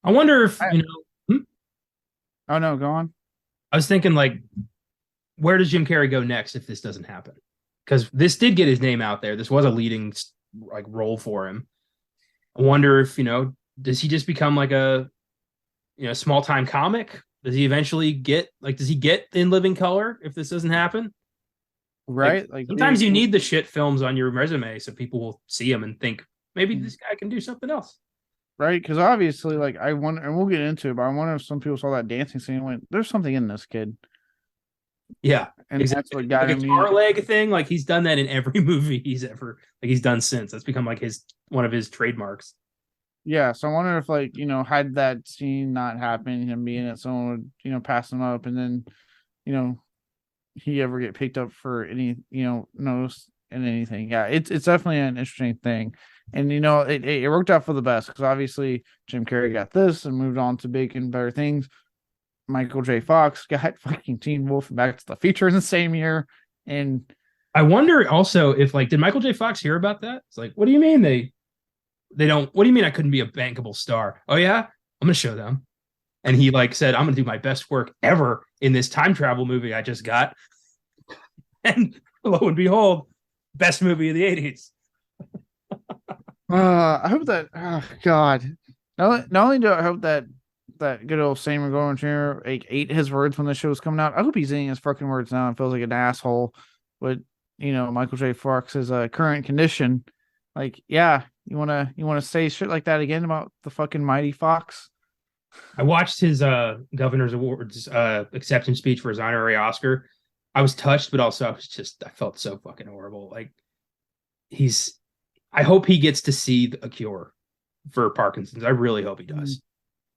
I wonder if Oh no, go on. I was thinking like, where does Jim Carrey go next if this doesn't happen? Because this did get his name out there. This was a leading like role for him. I wonder if does he just become like a small time comic? Does he eventually does he get in Living Color if this doesn't happen? Right, like sometimes you need the shit films on your resume so people will see them and think maybe this guy can do something else. Right, because obviously, like I wonder, and we'll get into it, but I wonder if some people saw that dancing scene and went, "There's something in this kid." Yeah, and exactly. That's what got him. The guitar leg thing, like he's done that in every movie he's done since. That's become like one of his trademarks. Yeah, so I wonder if had that scene not happened, him being it, someone would pass him up, and then he ever get picked up for any notice and anything. Yeah, it's definitely an interesting thing, and it worked out for the best because obviously Jim Carrey got this and moved on to big and better things. Michael J. Fox got fucking Teen Wolf and Back to the Future in the same year. And I wonder also if did Michael J. Fox hear about that? It's like, what do you mean they don't, what do you mean I couldn't be a bankable star? Oh yeah, I'm gonna show them. And he said, I'm gonna do my best work ever in this time travel movie I just got. And lo and behold, best movie of the 80s. I hope that God. Not only do I hope that good old Sam McGowan Jr. ate his words when the show was coming out. I hope he's eating his fucking words now and feels like an asshole. But Michael J. Fox's current condition, you wanna say shit like that again about the fucking mighty Fox? I watched his Governor's Awards acceptance speech for his honorary Oscar. I was touched, but also I felt so fucking horrible. I hope he gets to see a cure for Parkinson's. I really hope he does.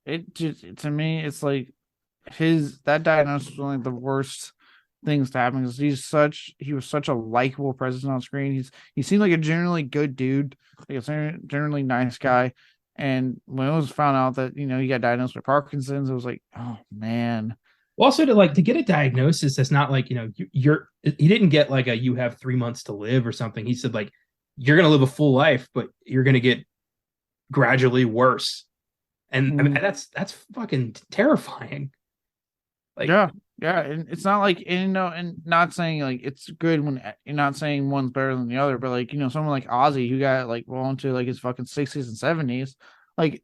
It just, to me, it's like that diagnosis was one of the worst things to happen because he was such a likable presence on screen. He seemed like a generally good dude, like a generally nice guy. And when it was found out that he got diagnosed with Parkinson's, it was like, oh man. Well, also to get a diagnosis that's not like he didn't get like a you have 3 months to live or something. He said you're gonna live a full life, but you're gonna get gradually worse. And I mean, that's fucking terrifying. Yeah, and it's not and not saying it's good when you're not saying one's better than the other, but someone like Ozzy who got well into his fucking 60s and 70s,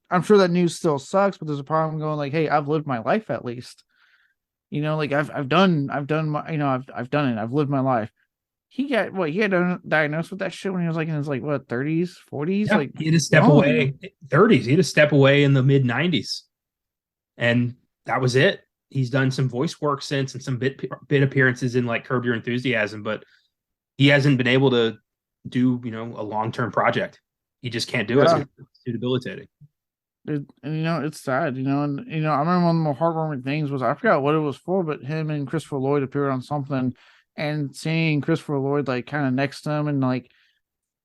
I'm sure that news still sucks, but there's a problem going hey, I've lived my life at least, I've done my I've done it, I've lived my life. He got diagnosed with that shit when he was in his 30s, 40s. Yeah, he had to step away 30s. He had to step away in the mid 90s, and that was it. He's done some voice work since and some bit appearances in Curb Your Enthusiasm, but he hasn't been able to do a long-term project. He just can't do it. It's too debilitating. And it's sad. And I remember one of the more heartwarming things was I forgot what it was for, but him and Christopher Lloyd appeared on something. And seeing Christopher Lloyd kind of next to him and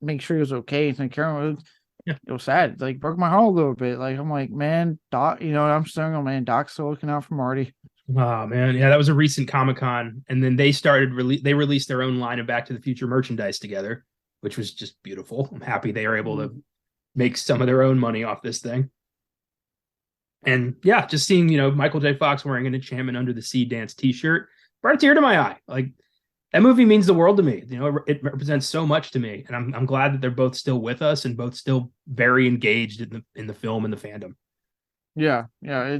make sure he was okay and take care of him, it was sad. Broke my heart a little bit. I'm man, Doc, I'm staring on man, Doc's still looking out for Marty. Oh man, yeah, that was a recent Comic Con, and then they released their own line of Back to the Future merchandise together, which was just beautiful. I'm happy they are able to make some of their own money off this thing. And yeah, just seeing Michael J. Fox wearing an Enchantment Under the Sea dance T-shirt brought a tear to my eye. Like that movie means the world to me. It represents so much to me, and I'm glad that they're both still with us and both still very engaged in the film and the fandom. Yeah, yeah,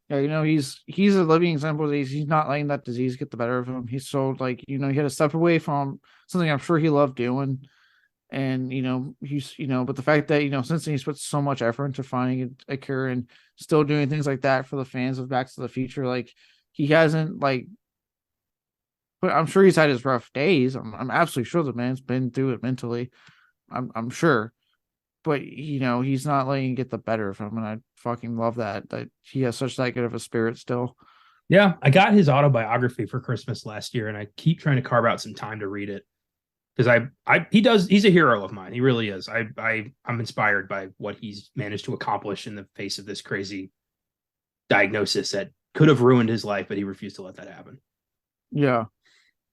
yeah. He's a living example of these. He's not letting that disease get the better of him. He's so like he had to step away from something I'm sure he loved doing, and he's but the fact that since then he's put so much effort into finding a cure and still doing things like that for the fans of Back to the Future, like he hasn't like. But I'm sure he's had his rough days. I'm absolutely sure the man's been through it mentally. I'm sure, but he's not letting it get the better of him, and I fucking love that he has such that good of a spirit still. Yeah, I got his autobiography for Christmas last year, and I keep trying to carve out some time to read it because he's a hero of mine. He really is. I'm inspired by what he's managed to accomplish in the face of this crazy diagnosis that could have ruined his life, but he refused to let that happen. Yeah,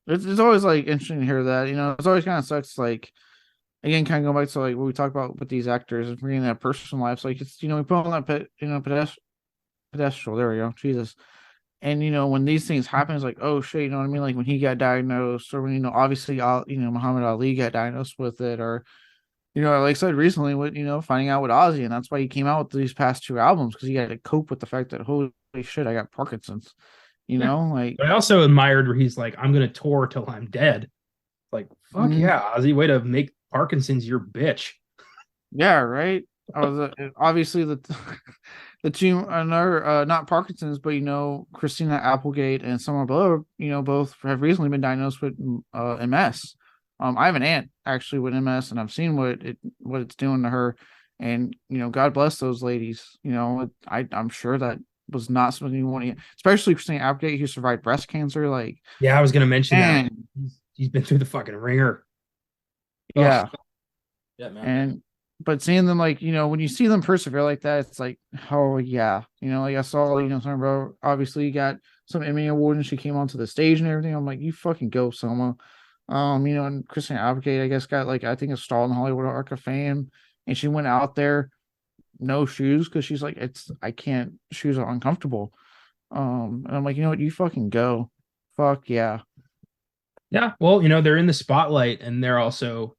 it's always like interesting to hear that. It's always kind of sucks. Like again, kind of go back to like what we talk about with these actors and bringing that personal lives. Like it's we put on that pedestal. There we go. Jesus. And when these things happen, it's like, oh shit, you know what I mean? Like when he got diagnosed, or when obviously, Muhammad Ali got diagnosed with it, or like I said recently, with finding out with Ozzy, and that's why he came out with these past two albums because he had to cope with the fact that holy shit, I got Parkinson's. Yeah. Like. But I also admired where he's like, I'm gonna tour till I'm dead. Like, fuck yeah, Ozzy, way to make Parkinson's your bitch. Yeah, right. I was obviously the two another not Parkinson's, but Christina Applegate and someone below, both have recently been diagnosed with MS. I have an aunt actually with MS, and I've seen what it's doing to her, and God bless those ladies. I'm sure that was not something you want to, especially Christina Applegate who survived breast cancer. Like, yeah, I was gonna mention that. He's been through the fucking ringer. Yeah. Oh. Yeah, man. And but seeing them like when you see them persevere like that, it's like, oh yeah, like I saw Summer Bro obviously got some Emmy award and she came onto the stage and everything. I'm like, you fucking go, Selma. And Christian Applegate I guess got like I think a stall in the Hollywood Arc of Fame, and she went out there no shoes because she's like, I can't, shoes are uncomfortable. And I'm like, you know what, you fucking go, fuck yeah. Yeah, well, they're in the spotlight and they're also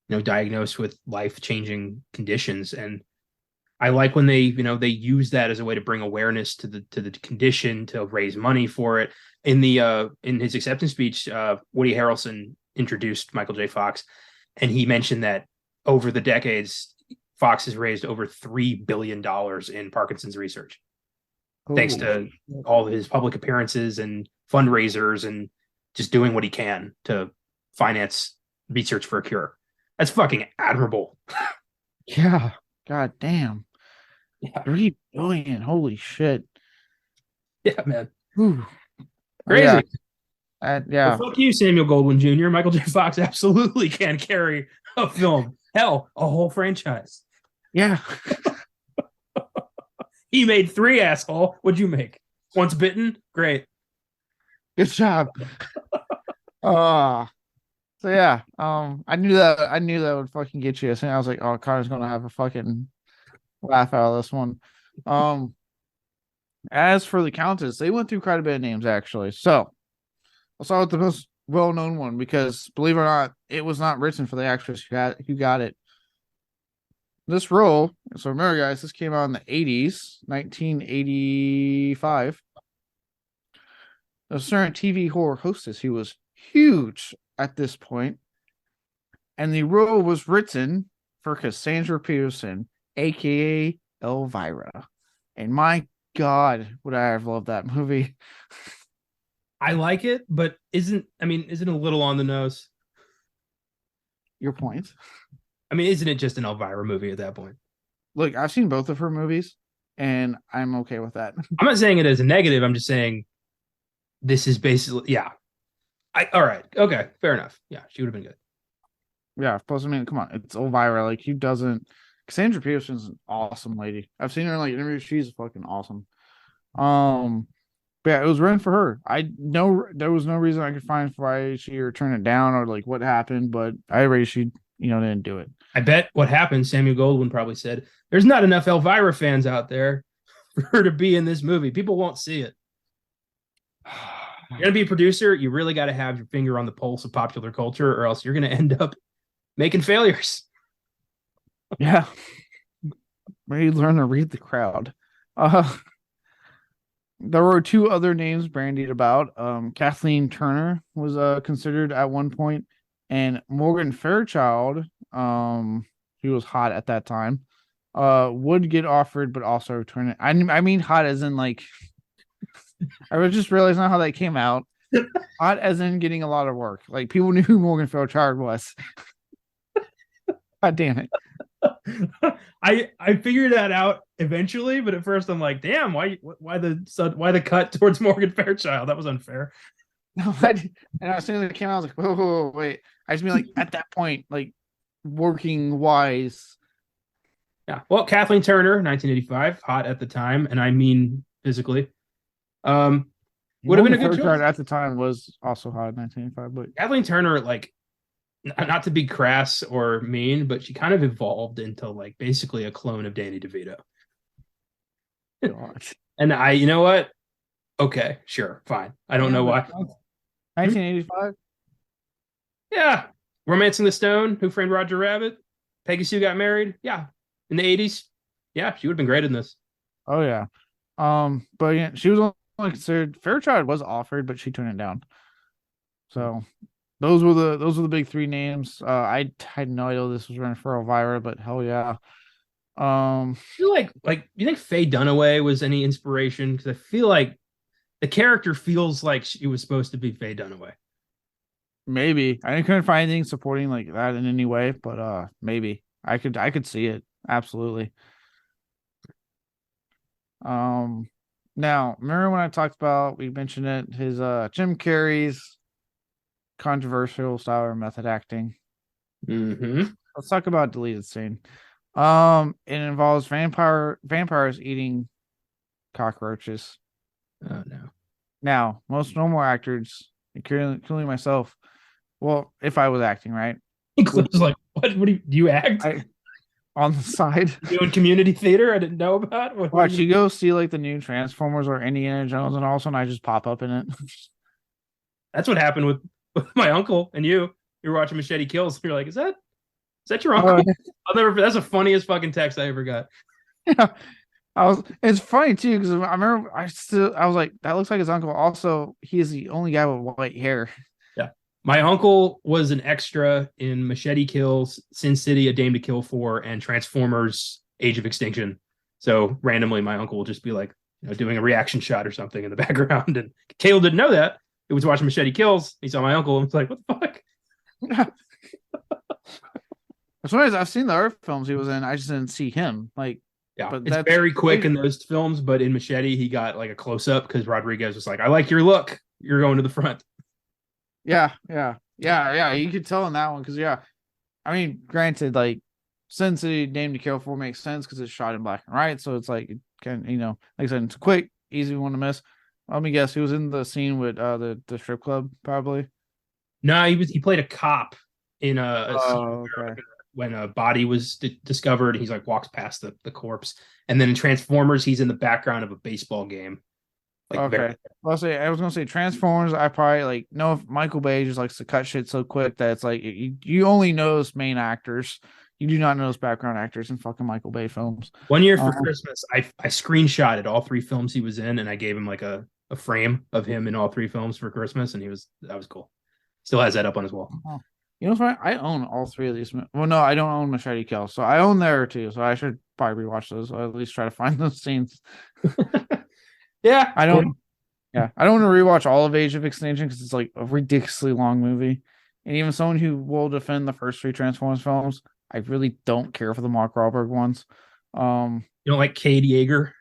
diagnosed with life-changing conditions, and I like when they use that as a way to bring awareness to the condition, to raise money for it. In his acceptance speech, Woody Harrelson introduced Michael J. Fox, and he mentioned that over the decades Fox has raised over $3 billion in Parkinson's research, thanks to all his public appearances and fundraisers and just doing what he can to finance research for a cure. That's fucking admirable. Yeah. God damn. Yeah. 3 billion. Holy shit. Yeah, man. Whew. Crazy. Yeah. Well, fuck you, Samuel Goldwyn Jr. Michael J. Fox absolutely can carry a film. Hell, a whole franchise. Yeah. He made 3, asshole. What'd you make? Once Bitten? Great. Good job. So yeah, I knew that would fucking get you. I was like, oh, Connor's gonna have a fucking laugh out of this one. As for the Countess, they went through quite a bit of names actually. So I'll start with the most well-known one because believe it or not, it was not written for the actress who got it. This role, so remember guys, this came out in the 80s, 1985. A certain TV horror hostess who was huge at this point, and the role was written for Cassandra Peterson, aka Elvira. And my God, would I have loved that movie? I like it, but isn't it a little on the nose? Your point. Isn't it just an Elvira movie at that point? Look, I've seen both of her movies, and I'm okay with that. I'm not saying it as a negative. I'm just saying this is basically, yeah. All right. Okay. Fair enough. Yeah, she would have been good. Yeah. Plus, come on. It's Elvira. Like, who doesn't? Cassandra Peterson's an awesome lady. I've seen her in like interviews. She's fucking awesome. But yeah, it was written for her. I know there was no reason I could find why she or turn it down or like what happened, but I raised she didn't do it. I bet what happened, Samuel Goldwyn probably said, there's not enough Elvira fans out there for her to be in this movie. People won't see it. You're going to be a producer, you really got to have your finger on the pulse of popular culture, or else you're going to end up making failures. Yeah. Maybe learn to read the crowd. There were two other names brandied about. Kathleen Turner was considered at one point, and Morgan Fairchild, who was hot at that time, would get offered, but also turn it. I mean, hot as in like. I was just realizing how that came out. Hot as in getting a lot of work. Like people knew who Morgan Fairchild was. God damn it. I figured that out eventually, but at first I'm like, damn, why the cut towards Morgan Fairchild? That was unfair. No, and as soon as it came out, I was like, whoa, wait. I just mean like at that point, like working wise. Yeah. Well, Kathleen Turner, 1985, hot at the time, and I mean physically. Would have been a good choice. At the time was also hot in 1985, but Kathleen Turner, like, not to be crass or mean, but she kind of evolved into like basically a clone of Danny DeVito. And you know what? Okay, sure, fine. I don't know why. 1985. Yeah, Romancing the Stone, Who Framed Roger Rabbit, Peggy Sue Got Married. Yeah, in the 80s. Yeah, she would have been great in this. Oh yeah. But yeah, she was only considered. Fairchild was offered, but she turned it down. So those were the big three names. I had no idea this was running for Elvira, but hell yeah. I feel like you think Faye Dunaway was any inspiration? Because I feel like the character feels like she was supposed to be Faye Dunaway. Maybe I couldn't find anything supporting like that in any way, but maybe I could see it absolutely. Now remember when I talked about, we mentioned it, his Jim Carrey's controversial style or method acting. Let's talk about deleted scene. It involves vampires eating cockroaches. Oh no. Now, most normal actors, including myself, well, if I was acting, right? Cliff's like, what do you act? On the side. Doing community theater I didn't know about? Watch, you go see like the new Transformers or Indiana Jones, and all of a sudden I just pop up in it. That's what happened with my uncle and you. You were watching Machete Kills. You're like, is that your uncle? I'll never. That's the funniest fucking text I ever got. Yeah, it's funny too because I remember I was like, that looks like his uncle. Also, he is the only guy with white hair. Yeah, my uncle was an extra in Machete Kills, Sin City, A Dame to Kill For, and Transformers: Age of Extinction. So randomly, my uncle will just be like, doing a reaction shot or something in the background, and Caleb didn't know that. He was watching Machete Kills. He saw my uncle and was like, what the fuck? As soon as I've seen the other films he was in, I just didn't see him. Like, yeah, but it's very quick in those films. But in Machete, he got like a close up because Rodriguez was like, I like your look. You're going to the front. Yeah. You could tell in that one because, yeah. I mean, granted, like, Sin City, Dame to Kill For makes sense because it's shot in black and white. So it's like, it can, like I said, it's a quick, easy one to miss. Let me guess, he was in the scene with the strip club, probably. No, he played a cop in okay. When a body was discovered. He's like walks past the corpse, and then in Transformers, he's in the background of a baseball game. Like, okay, I was gonna say Transformers. I probably like know if Michael Bay just likes to cut shit so quick that it's like you only notice main actors. You do not notice background actors in fucking Michael Bay films. One year for Christmas, I screenshotted all 3 films he was in, and I gave him like a frame of him in all 3 films for Christmas, and that was cool. Still has that up on his wall. Oh. You know what's funny? I own all 3 of these. Well, no, I don't own Machete Kill, so I own there too. So I should probably rewatch those, or at least try to find those scenes. Yeah, I don't. Cool. Yeah, I don't want to rewatch all of Age of Extinction because it's like a ridiculously long movie, and even someone who will defend the first 3 Transformers films, I really don't care for the Mark Wahlberg ones. You don't like Cade Yeager?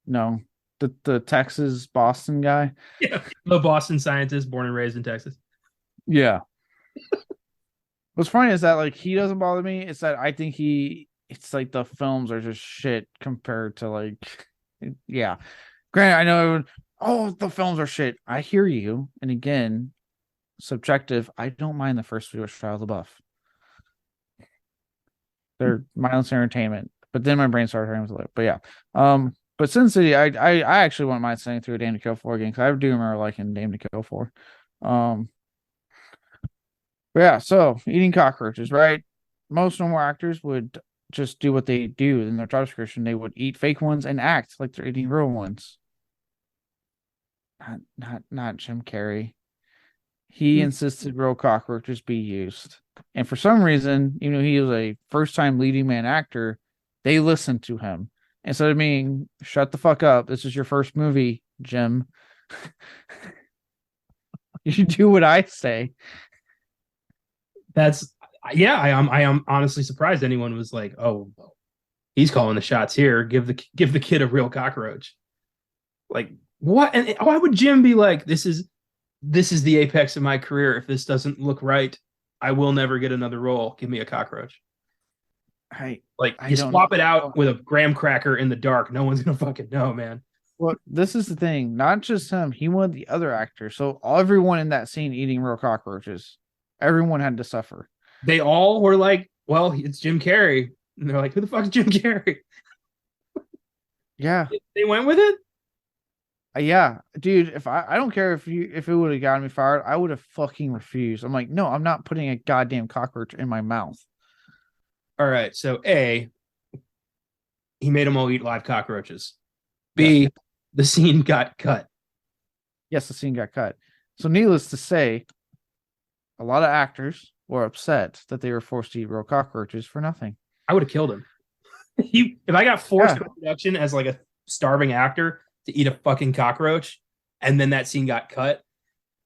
No, the Texas Boston guy. Yeah, the Boston scientist born and raised in Texas. Yeah. What's funny is that like he doesn't bother me. It's that I think it's like the films are just shit compared to like, yeah. Granted, I know Oh, the films are shit. I hear you. And again, subjective. I don't mind the first few of Shia LaBeouf. They're mindless entertainment. But then my brain started hurting with it. But yeah. But Sin City, I actually wouldn't mind sitting through a Dame to Kill For again because I do remember liking Dame to Kill For. But yeah, so eating cockroaches, right? Most normal actors would just do what they do in their job description. They would eat fake ones and act like they're eating real ones. Not Jim Carrey. He insisted real cockroaches be used. And for some reason, even though he was a first-time leading man actor, they listened to him. Instead of being, shut the fuck up, this is your first movie, Jim. You do what I say. That's I am honestly surprised anyone was like, oh, he's calling the shots here. Give the kid a real cockroach. Like what? And why would Jim be like, this is the apex of my career. If this doesn't look right, I will never get another role. Give me a cockroach. I You swap it out with a graham cracker in the dark. No one's gonna fucking know, man. Well, this is the thing. Not just him. He wanted the other actor. So everyone in that scene eating real cockroaches. Everyone had to suffer. They all were like, well, it's Jim Carrey. And they're like, who the fuck is Jim Carrey? Yeah. They went with it? Yeah. Dude, if I don't care if it would have gotten me fired, I would have fucking refused. I'm like, no, I'm not putting a goddamn cockroach in my mouth. All right. So A, he made them all eat live cockroaches. B, yes. The scene got cut. Yes, the scene got cut. So needless to say, a lot of actors were upset that they were forced to eat real cockroaches for nothing. I would have killed him. If I got forced to production as like a starving actor to eat a fucking cockroach, and then that scene got cut,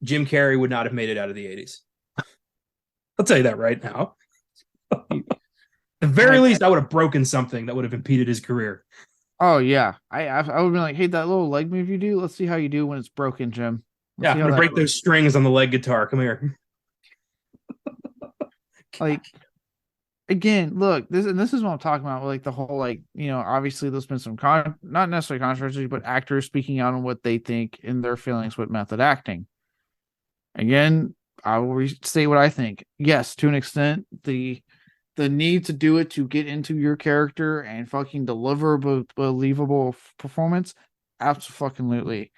Jim Carrey would not have made it out of the 80s. I'll tell you that right now. At the very least, I would have broken something that would have impeded his career. Oh yeah, I would have been like, hey, that little leg move you do, let's see how you do when it's broken, Jim. I'm gonna break those strings on the leg guitar. Come here. Like, again, look, this is what I'm talking about. Like the whole, like, obviously there's been some not necessarily controversy, but actors speaking out on what they think and their feelings with method acting. Again, I will restate what I think. Yes, to an extent, the need to do it to get into your character and fucking deliver a believable performance, absolutely.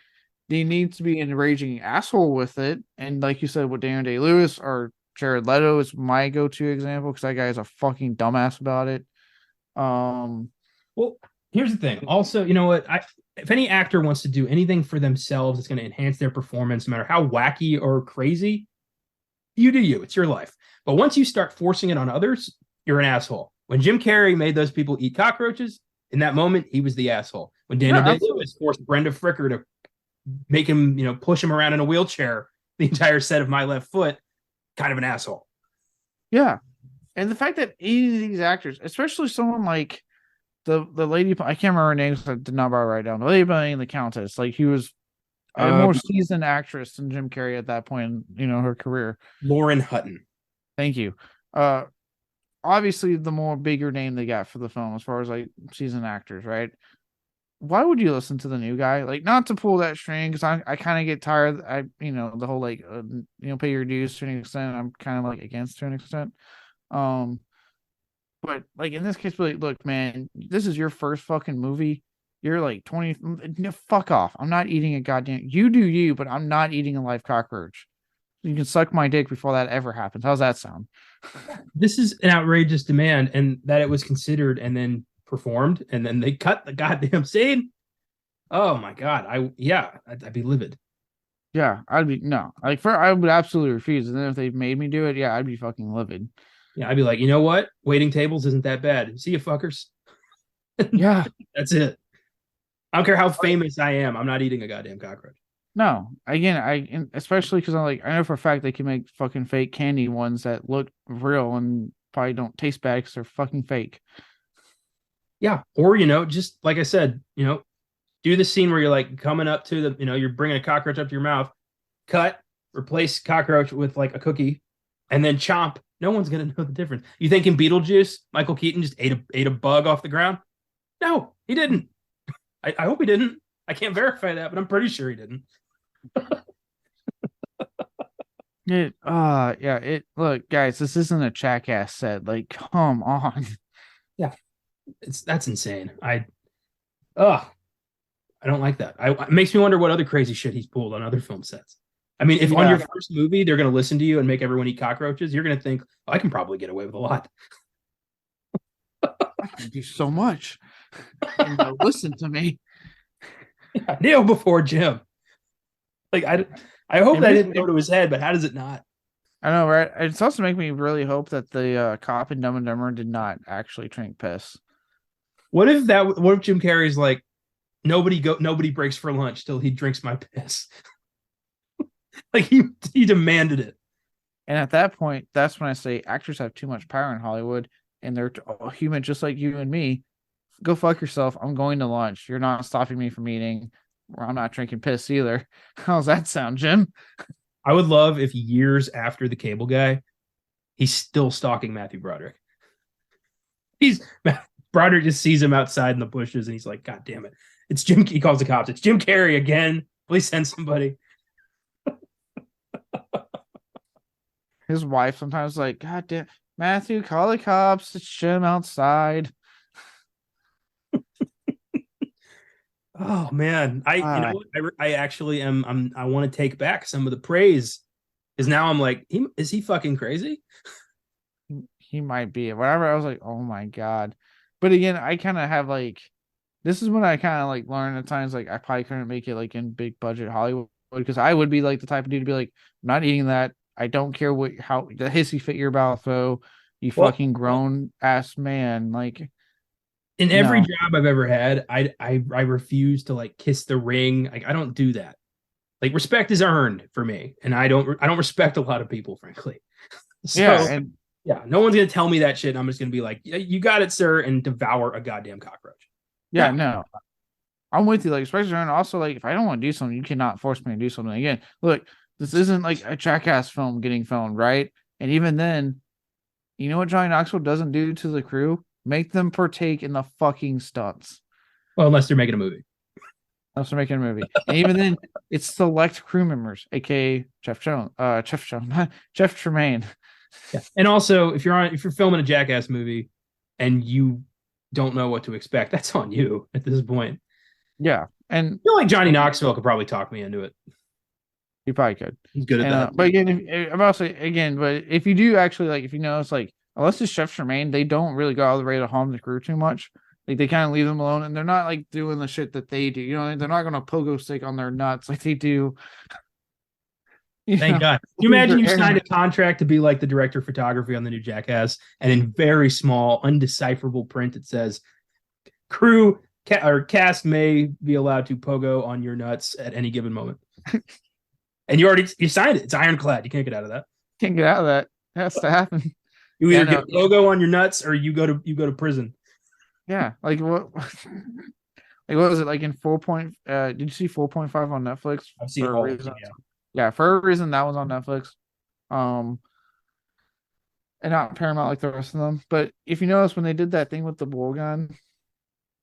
They need to be an enraging asshole with it, and like you said, with Daniel Day-Lewis or Jared Leto is my go-to example because that guy is a fucking dumbass about it. Well, here's the thing. Also, you know what? If any actor wants to do anything for themselves, it's going to enhance their performance, no matter how wacky or crazy. You do you. It's your life. But once you start forcing it on others, you're an asshole. When Jim Carrey made those people eat cockroaches, in that moment, he was the asshole. When Daniel Day-Lewis forced Brenda Fricker to make him, push him around in a wheelchair the entire set of My Left Foot, kind of an asshole. Yeah. And the fact that these actors, especially someone like the lady, I can't remember her name, so I did not write down. The lady playing the Countess, like he was a more seasoned actress than Jim Carrey at that point in her career. Lauren Hutton. Thank you. Obviously the more bigger name they got for the film as far as like seasoned actors, right? Why would you listen to the new guy? Like, not to pull that string, because I kind of get tired. The whole like pay your dues to an extent. I'm kind of like against to an extent. But like in this case, like, look, man, this is your first fucking movie. You're like 20. Fuck off. I'm not eating a goddamn. You do you, but I'm not eating a live cockroach. You can suck my dick before that ever happens. How's that sound? This is an outrageous demand, and that it was considered and then performed, and then they cut the goddamn scene. Oh my god, I'd be livid. Yeah, I would absolutely refuse. And then if they made me do it, yeah, I'd be fucking livid. Yeah, I'd be like, you know what? Waiting tables isn't that bad. See you fuckers. Yeah, that's it. I don't care how famous I am. I'm not eating a goddamn cockroach. No, again, especially because I know for a fact they can make fucking fake candy ones that look real and probably don't taste bad because they're fucking fake. Yeah, or just like I said, do the scene where you're like coming up to the, you're bringing a cockroach up to your mouth, cut, replace cockroach with like a cookie, and then chomp. No one's gonna know the difference. You think in Beetlejuice, Michael Keaton just ate a bug off the ground? No, he didn't. I hope he didn't. I can't verify that, but I'm pretty sure he didn't. Yeah, look, guys, this isn't a jackass set. Like, come on. Yeah, that's insane. Oh, I don't like that. It makes me wonder what other crazy shit he's pulled on other film sets. I mean, if on Yeah, your first movie they're going to listen to you and make everyone eat cockroaches, you're going to think, oh, I can probably get away with a lot. I can do so much. And listen to me. Yeah, Neil before Jim. Like I hope that didn't go to his head, but how does it not? I know, right? It's also making me really hope that the cop in Dumb and Dumber did not actually drink piss. What if Jim Carrey's like, nobody breaks for lunch till he drinks my piss? Like he demanded it. And at that point, that's when I say actors have too much power in Hollywood, and they're human just like you and me. Go fuck yourself. I'm going to lunch. You're not stopping me from eating. Or I'm not drinking piss either. How's that sound, Jim? I would love if years after the Cable Guy, he's still stalking Matthew Broderick. Broderick just sees him outside in the bushes, and he's like, "God damn it! It's Jim." He calls the cops. It's Jim Carrey again. Please send somebody. His wife sometimes like, God damn, Matthew, call the cops. It's Jim outside. Oh man, I actually am. I want to take back some of the praise, because now I'm like, is he fucking crazy? He might be. Whatever. I was like, oh my God. But again, I kind of have like, this is when I kind of like learn at times like I probably couldn't make it like in big budget Hollywood, because I would be like the type of dude to be like, I'm not eating that. I don't care how the hissy fit your mouth, though. You fucking grown ass man. Like, in every job I've ever had, I refuse to like kiss the ring. Like I don't do that. Like respect is earned for me, and I don't respect a lot of people, frankly. So yeah, no one's gonna tell me that shit. I'm just gonna be like, yeah, you got it, sir, and devour a goddamn cockroach. Yeah, no. I'm with you, like, especially, and also like if I don't want to do something, you cannot force me to do something. Again, look, this isn't like a jackass film getting filmed, right? And even then, you know what Johnny Knoxville doesn't do to the crew? Make them partake in the fucking stunts. Well, unless they're making a movie. Unless they're making a movie. And even then, it's select crew members, aka Jeff Tremaine. Yeah. And also, if you're filming a jackass movie and you don't know what to expect, that's on you at this point. Yeah. And I feel like Johnny Knoxville could probably talk me into it. He probably could. He's good at that. But again, but if you do actually like, if you know, it's like, unless it's Chef Tremaine, they don't really go out of the way to harm the crew too much. Like they kind of leave them alone, and they're not like doing the shit that they do. You know, they're not going to pogo stick on their nuts like they do. Thank God. Can you imagine you signed a contract to be like the director of photography on the new Jackass, and in very small, undecipherable print it says, "Crew or cast may be allowed to pogo on your nuts at any given moment." And you signed it. It's ironclad. You can't get out of that. Can't get out of that. It has to happen. You either get logo on your nuts or you go to prison. Yeah, like what? Like what was it like in 4. Did you see 4.5 on Netflix? I've seen all of them, yeah, for a reason that was on Netflix. And not Paramount like the rest of them. But if you notice when they did that thing with the bull gun,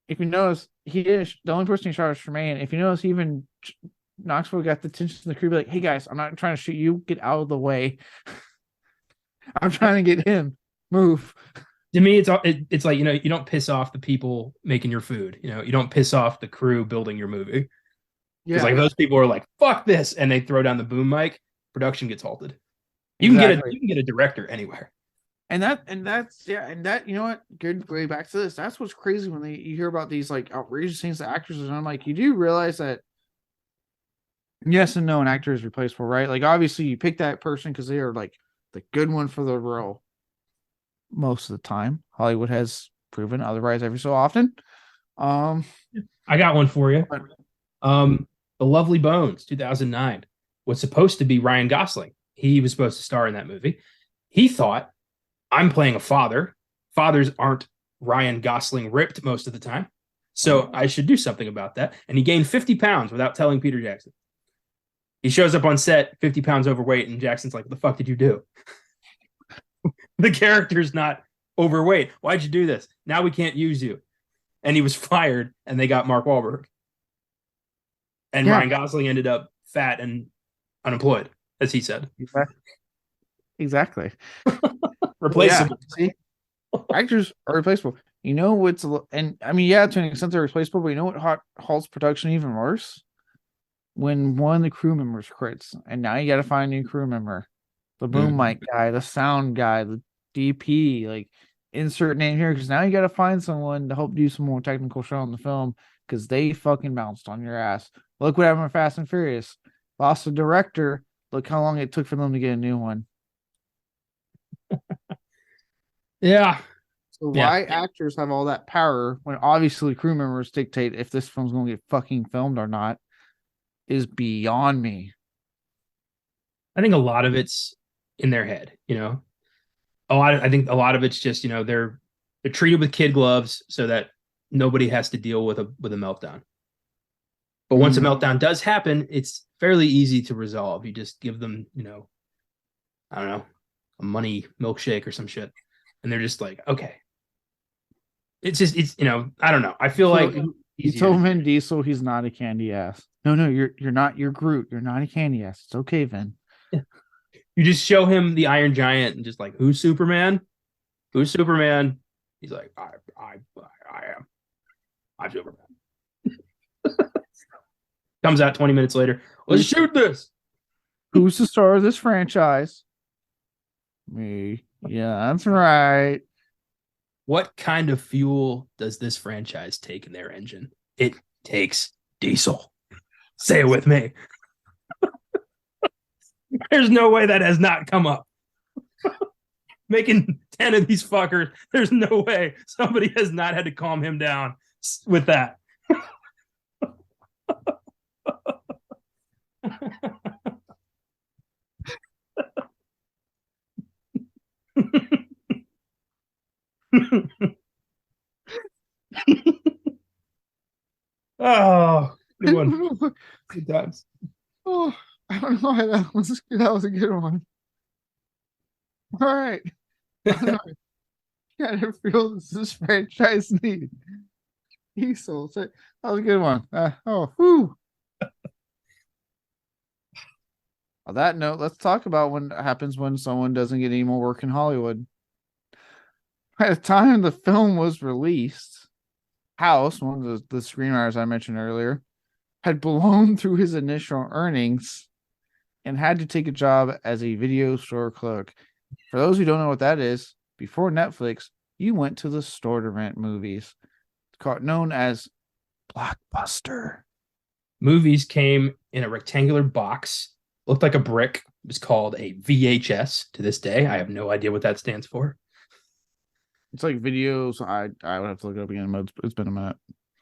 if you notice, the only person he shot was Tremaine. If you notice, even Knoxville got the attention of the crew, be like, "Hey guys, I'm not trying to shoot you. Get out of the way. I'm trying to get him. Move." To me, it's like, you don't piss off the people making your food. You don't piss off the crew building your movie. Because like those people are like, "Fuck this," and they throw down the boom mic. Production gets halted. You can get a director anywhere. And that's you know what? Good way back to this. That's what's crazy when you hear about these like outrageous things that actors are. And I'm like, you do realize that yes and no, an actor is replaceable, right? Like obviously you pick that person because they are like the good one for the role. Most of the time, Hollywood has proven otherwise every so often. I got one for you. The Lovely Bones, 2009, was supposed to be Ryan Gosling. He was supposed to star in that movie. He thought, I'm playing a father. Fathers aren't Ryan Gosling ripped most of the time, so I should do something about that. And he gained 50 pounds without telling Peter Jackson. He shows up on set 50 pounds overweight, and Jackson's like, "What the fuck did you do?" The character's not overweight. Why'd you do this? Now we can't use you. And he was fired, and they got Mark Wahlberg. and Yeah. Ryan Gosling ended up fat and unemployed, as he said. Exactly. Well, yeah. Replaceable. See, actors are replaceable. You know what's and I mean, yeah, to an extent they're replaceable, but you know what halts production even worse? When one of the crew members quits, and now you got to find a new crew member, the boom mic guy, the sound guy, the DP, like insert name here, because now you got to find someone to help do some more technical show on the film because they fucking bounced on your ass. Look what happened with Fast and Furious. Lost a director. Look how long it took for them to get a new one. Yeah. So Yeah. why actors have all that power when obviously crew members dictate if this film's going to get fucking filmed or not is beyond me. I think a lot of it's in their head, you know. I think a lot of it's just, you know, they're treated with kid gloves so that nobody has to deal with a meltdown. But once a meltdown does happen, it's fairly easy to resolve. You just give them, you know, I don't know, a money milkshake or some shit. And they're just like, okay. It's you know, I don't know. I feel like you told Vin Diesel he's not a candy ass. No, you're not. You're Groot. You're not a candy ass. It's okay, Vin. You just show him the Iron Giant and just like, who's Superman? Who's Superman? He's like, I am. I'm Superman. Comes out 20 minutes later. Let's shoot this. Who's the star of this franchise? Me. Yeah, that's right. What kind of fuel does this franchise take in their engine? It takes diesel. Say it with me. There's no way that has not come up. Making 10 of these fuckers, there's no way somebody has not had to calm him down with that. Oh, good one. Good times. Oh, I don't know why that was a good one. All right. Gotta feel this franchise need. Diesel. That was a good one. Whew. On that note, let's talk about what happens when someone doesn't get any more work in Hollywood. By the time the film was released, House, one of the screenwriters I mentioned earlier, had blown through his initial earnings and had to take a job as a video store clerk. For those who don't know what that is, before Netflix, you went to the store to rent movies, known as Blockbuster. Movies came in a rectangular box, looked like a brick. It was called a VHS. To this day, I have no idea what that stands for. It's like videos. I would have to look it up again, but it's been a minute.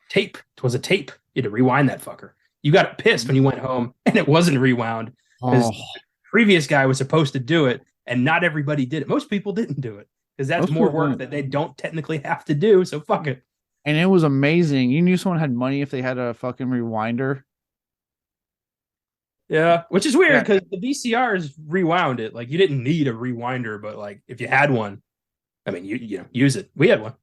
Tape. It was a tape. You had to rewind that fucker. You got pissed when you went home and it wasn't rewound because the previous guy was supposed to do it and not everybody did it. Most people didn't do it because that's more work that they don't technically have to do. So fuck it. And it was amazing. You knew someone had money if they had a fucking rewinder. Yeah, which is weird because the VCRs rewound it. Like you didn't need a rewinder, but like if you had one, I mean, you know, use it. We had one.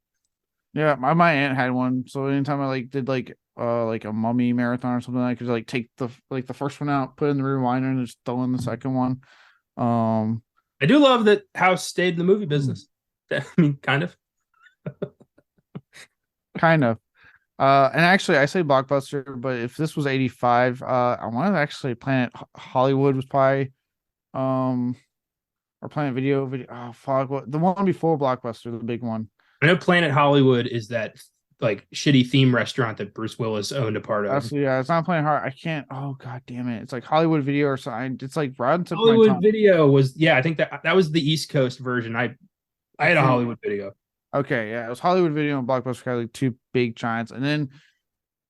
Yeah, my aunt had one. So anytime I did like a mummy marathon or something, I could like take the first one out, put in the rewinder, and just throw in the second one. I do love that House stayed in the movie business. I mean, kind of. Kind of. And actually, I say Blockbuster, but if this was 85, I want to actually Planet Hollywood was probably, or Planet Video. Oh fuck, what the one before Blockbuster, the big one. I know Planet Hollywood is that like shitty theme restaurant that Bruce Willis owned a part of. Actually, yeah, it's not Planet Hard. I can't. Oh god damn it! It's like Hollywood Video or something. It's like right to Hollywood Video was I think that was the East Coast version. I had a Hollywood Video. Okay, yeah, it was Hollywood Video and Blockbuster had like two big giants, and then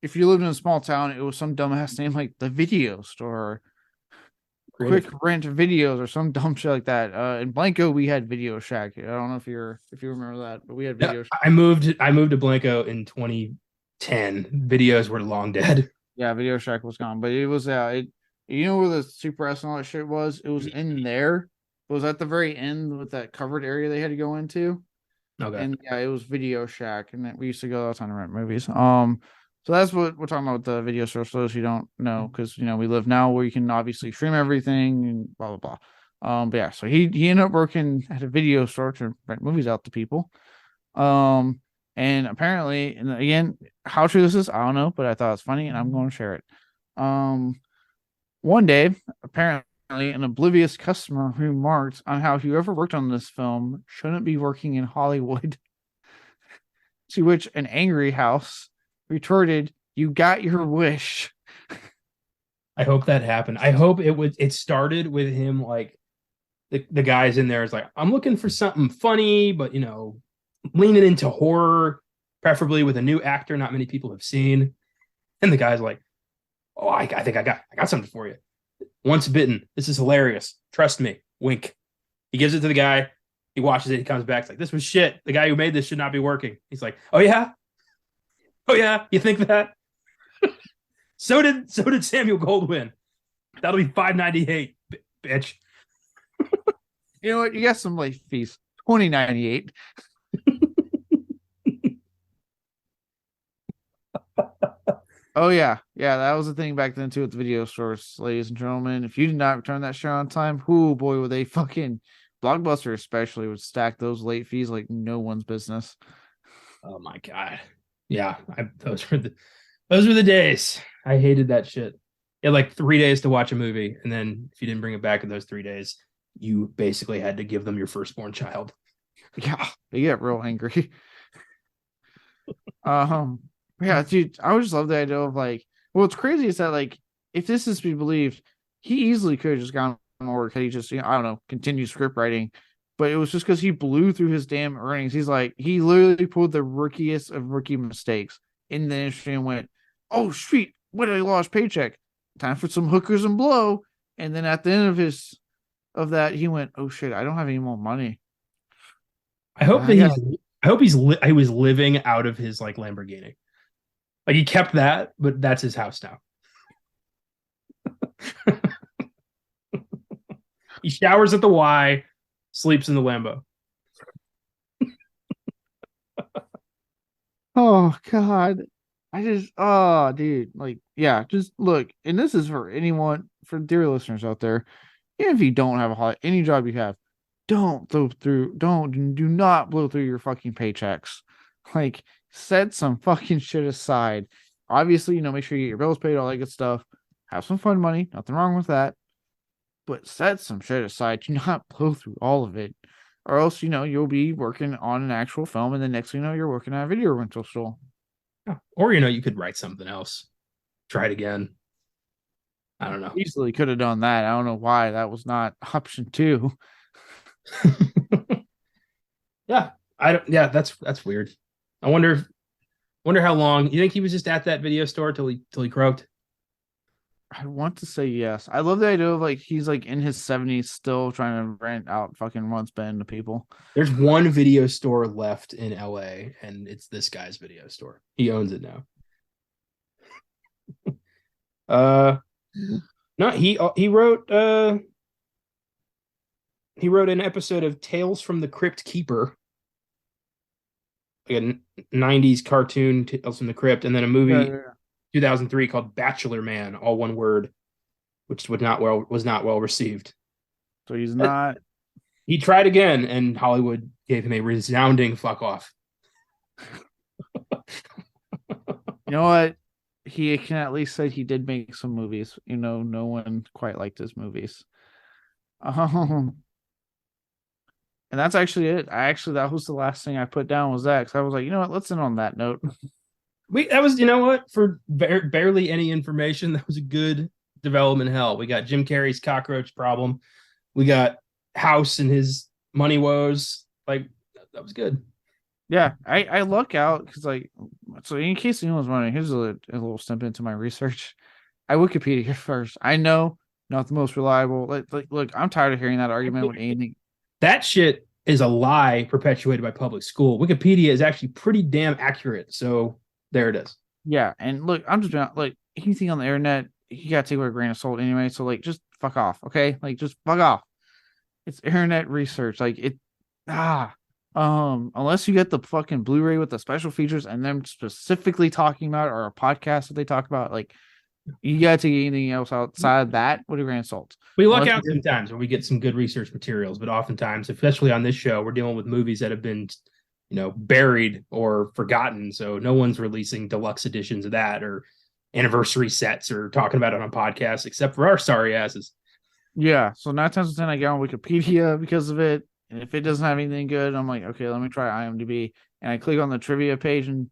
if you lived in a small town, it was some dumbass name like the Video Store, Quick Rent Videos, or some dumb shit like that. In Blanco, we had Video Shack. I don't know if you remember that, but we had Video Shack. I moved to Blanco in 2010. Videos were long dead. Yeah, Video Shack was gone, but it was you know where the Super S and all that shit was? It was in there. It was at the very end with that covered area they had to go into. Okay. And yeah, it was Video Shack, and we used to go all the time to rent movies. So that's what we're talking about with the video source. For those you don't know, because we live now where you can obviously stream everything and blah blah blah. But yeah, so he ended up working at a video store to rent movies out to people. Um, and apparently, and again, how true this is, I don't know, but I thought it was funny, and I'm going to share it. Um, One day, apparently, an oblivious customer remarked on how whoever worked on this film shouldn't be working in Hollywood. To which an angry house retorted, "You got your wish." I hope that happened. I hope it started with him like the guys in there is like, I'm looking for something funny, but leaning into horror, preferably with a new actor not many people have seen. And the guy's like, oh, I think I got something for you. Once Bitten. This is hilarious. Trust me. Wink. He gives it to the guy. He watches it. He comes back. It's like, this was shit. The guy who made this should not be working. He's like, oh yeah? Oh yeah? You think that? So did Samuel Goldwyn. That'll be $5.98, bitch. You know what? You got some late fees. $20.98. Oh yeah, that was the thing back then too with the video stores, ladies and gentlemen. If you did not return that shit on time, oh boy, were they fucking Blockbuster especially would stack those late fees like no one's business. Oh my god, yeah, those were the days. I hated that shit. You had like 3 days to watch a movie, and then if you didn't bring it back in those 3 days, you basically had to give them your firstborn child. Yeah, they get real angry. Yeah, dude, I would just love the idea of like, what's crazy is that like, if this is to be believed, he easily could have just gone on work. He just, I don't know, continue script writing, but it was just because he blew through his damn earnings. He's like, he literally pulled the rookiest of rookie mistakes in the industry and went, "Oh, sweet, what did I lost paycheck? Time for some hookers and blow." And then at the end of that, he went, "Oh shit, I don't have any more money." I hope that he was living out of his like Lamborghini. Like he kept that, but that's his house now. He showers at the Y, sleeps in the Lambo. Oh God. Oh dude, like, yeah, just look, and this is for anyone, for dear listeners out there. Even if you don't have any job you have, do not blow through your fucking paychecks. Like, set some fucking shit aside. Obviously, make sure you get your bills paid, all that good stuff. Have some fun money, nothing wrong with that. But set some shit aside. Do not blow through all of it. Or else, you'll be working on an actual film, and the next thing you know, you're working at a video rental store. Or you could write something else. Try it again. I don't know. Easily could have done that. I don't know why that was not option 2. Yeah. That's weird. I wonder how long. You think he was just at that video store till he croaked? I want to say yes. I love the idea of like he's like in his 70s still trying to rent out fucking Once Bitten to people. There's one video store left in LA, and it's this guy's video store. He owns it now. No, he wrote an episode of Tales from the Crypt Keeper, like a 90s cartoon, Tales from the Crypt, and then a movie 2003 called Bachelor Man, all one word, which was not well received. So he's not. He tried again, and Hollywood gave him a resounding fuck off. You know what? He can at least say he did make some movies. No one quite liked his movies. And that's actually it. That was the last thing I put down was that, because I was like, you know what? Let's end on that note. That was, for barely any information, that was a good development hell. We got Jim Carrey's cockroach problem. We got House and his money woes. Like, that was good. Yeah, I look out because, like, so in case anyone's wondering, here's a little snippet into my research. I Wikipedia first. I know, not the most reliable. Look, I'm tired of hearing that argument with anything. That shit is a lie perpetuated by public school. Wikipedia is actually pretty damn accurate. So there it is. Yeah, and look, I'm just like, anything on the internet, you gotta take it with a grain of salt anyway. So like, just fuck off, okay? Like, just fuck off. It's internet research. Like it. Unless you get the fucking Blu-ray with the special features and them specifically talking about, or a podcast that they talk about, like, you gotta take anything else outside that with a grain of salt. We luck Unless out sometimes when we get some good research materials, but oftentimes, especially on this show, we're dealing with movies that have been, buried or forgotten. So no one's releasing deluxe editions of that or anniversary sets or talking about it on podcasts, except for our sorry asses. yeah, so 9 times out of 10 I get on Wikipedia because of it. And if it doesn't have anything good, I'm like, okay, let me try IMDb. And I click on the trivia page, and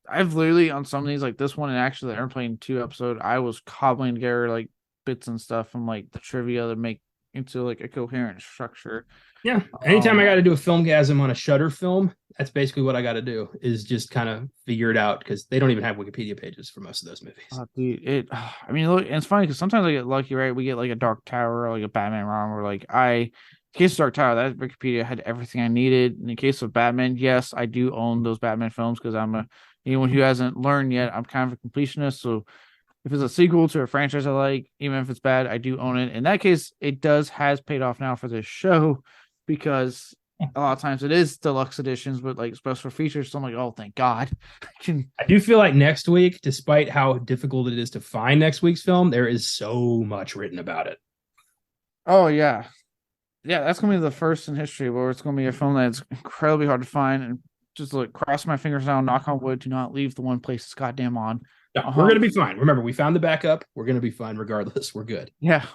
I've literally on some of these, like this one and actually the Airplane 2 episode, I was cobbling together like bits and stuff from like the trivia to make into like a coherent structure. Yeah. Anytime I got to do a filmgasm on a Shutter film, that's basically what I got to do, is just kind of figure it out, because they don't even have Wikipedia pages for most of those movies. Dude, I mean, look, it's funny because sometimes I get lucky, right? We get like a Dark Tower or like a Batman ROM, or like in case of Dark Tower, that Wikipedia had everything I needed. In the case of Batman, yes, I do own those Batman films because I'm anyone who hasn't learned yet, I'm kind of a completionist. So if it's a sequel to a franchise I like, even if it's bad, I do own it. In that case, it has paid off now for this show, because a lot of times it is deluxe editions, but like special features. So I'm like, oh, thank God. I do feel like next week, despite how difficult it is to find next week's film, there is so much written about it. Oh, yeah. Yeah, that's gonna be the first in history where it's gonna be a film that's incredibly hard to find, and just like cross my fingers now, knock on wood, do not leave the one place it's goddamn on. No, we're gonna be fine. Remember, we found the backup. We're gonna be fine regardless. We're good. Yeah.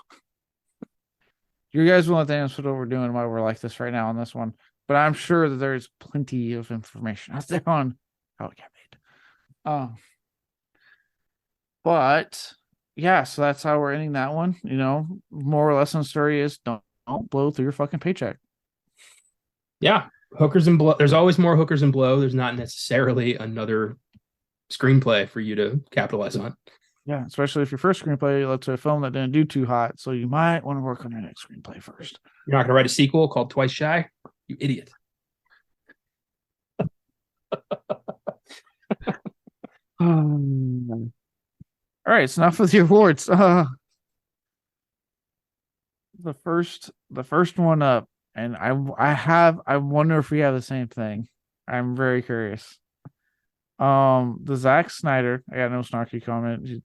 You guys will let Daniels what we're doing, why we're like this right now on this one. But I'm sure that there's plenty of information out there on how it got made. But yeah, so that's how we're ending that one. More or less in the story is don't blow through your fucking paycheck. Yeah. Hookers and blow. There's always more hookers and blow. There's not necessarily another screenplay for you to capitalize on. Yeah, especially if your first screenplay led to a film that didn't do too hot. So you might want to work on your next screenplay first. You're not going to write a sequel called Twice Shy? You idiot. All right, so enough of the awards. The first one up, and I wonder if we have the same thing. I'm very curious. The Zack Snyder, I got no snarky comment.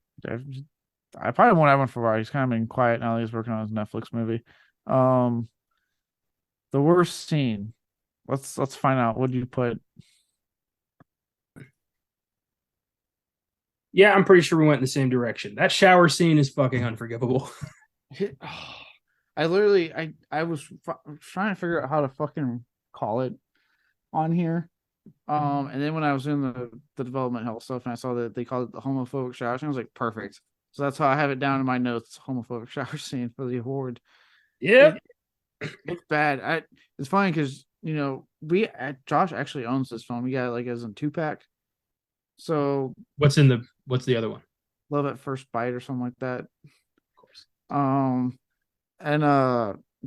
I probably won't have one for a while. He's kind of been quiet now that he's working on his Netflix movie. The worst scene. Let's find out. What do you put? Yeah, I'm pretty sure we went in the same direction. That shower scene is fucking unforgivable. I literally, I was trying to figure out how to fucking call it on here. And then when I was in the development hell stuff and I saw that they called it the homophobic shower scene, I was like, perfect. So that's how I have it down in my notes, homophobic shower scene for the award. Yeah. It's bad. It's funny because, Josh actually owns this film. We got it like as a 2-pack. So what's the other one? Love at First Bite or something like that. Of course. And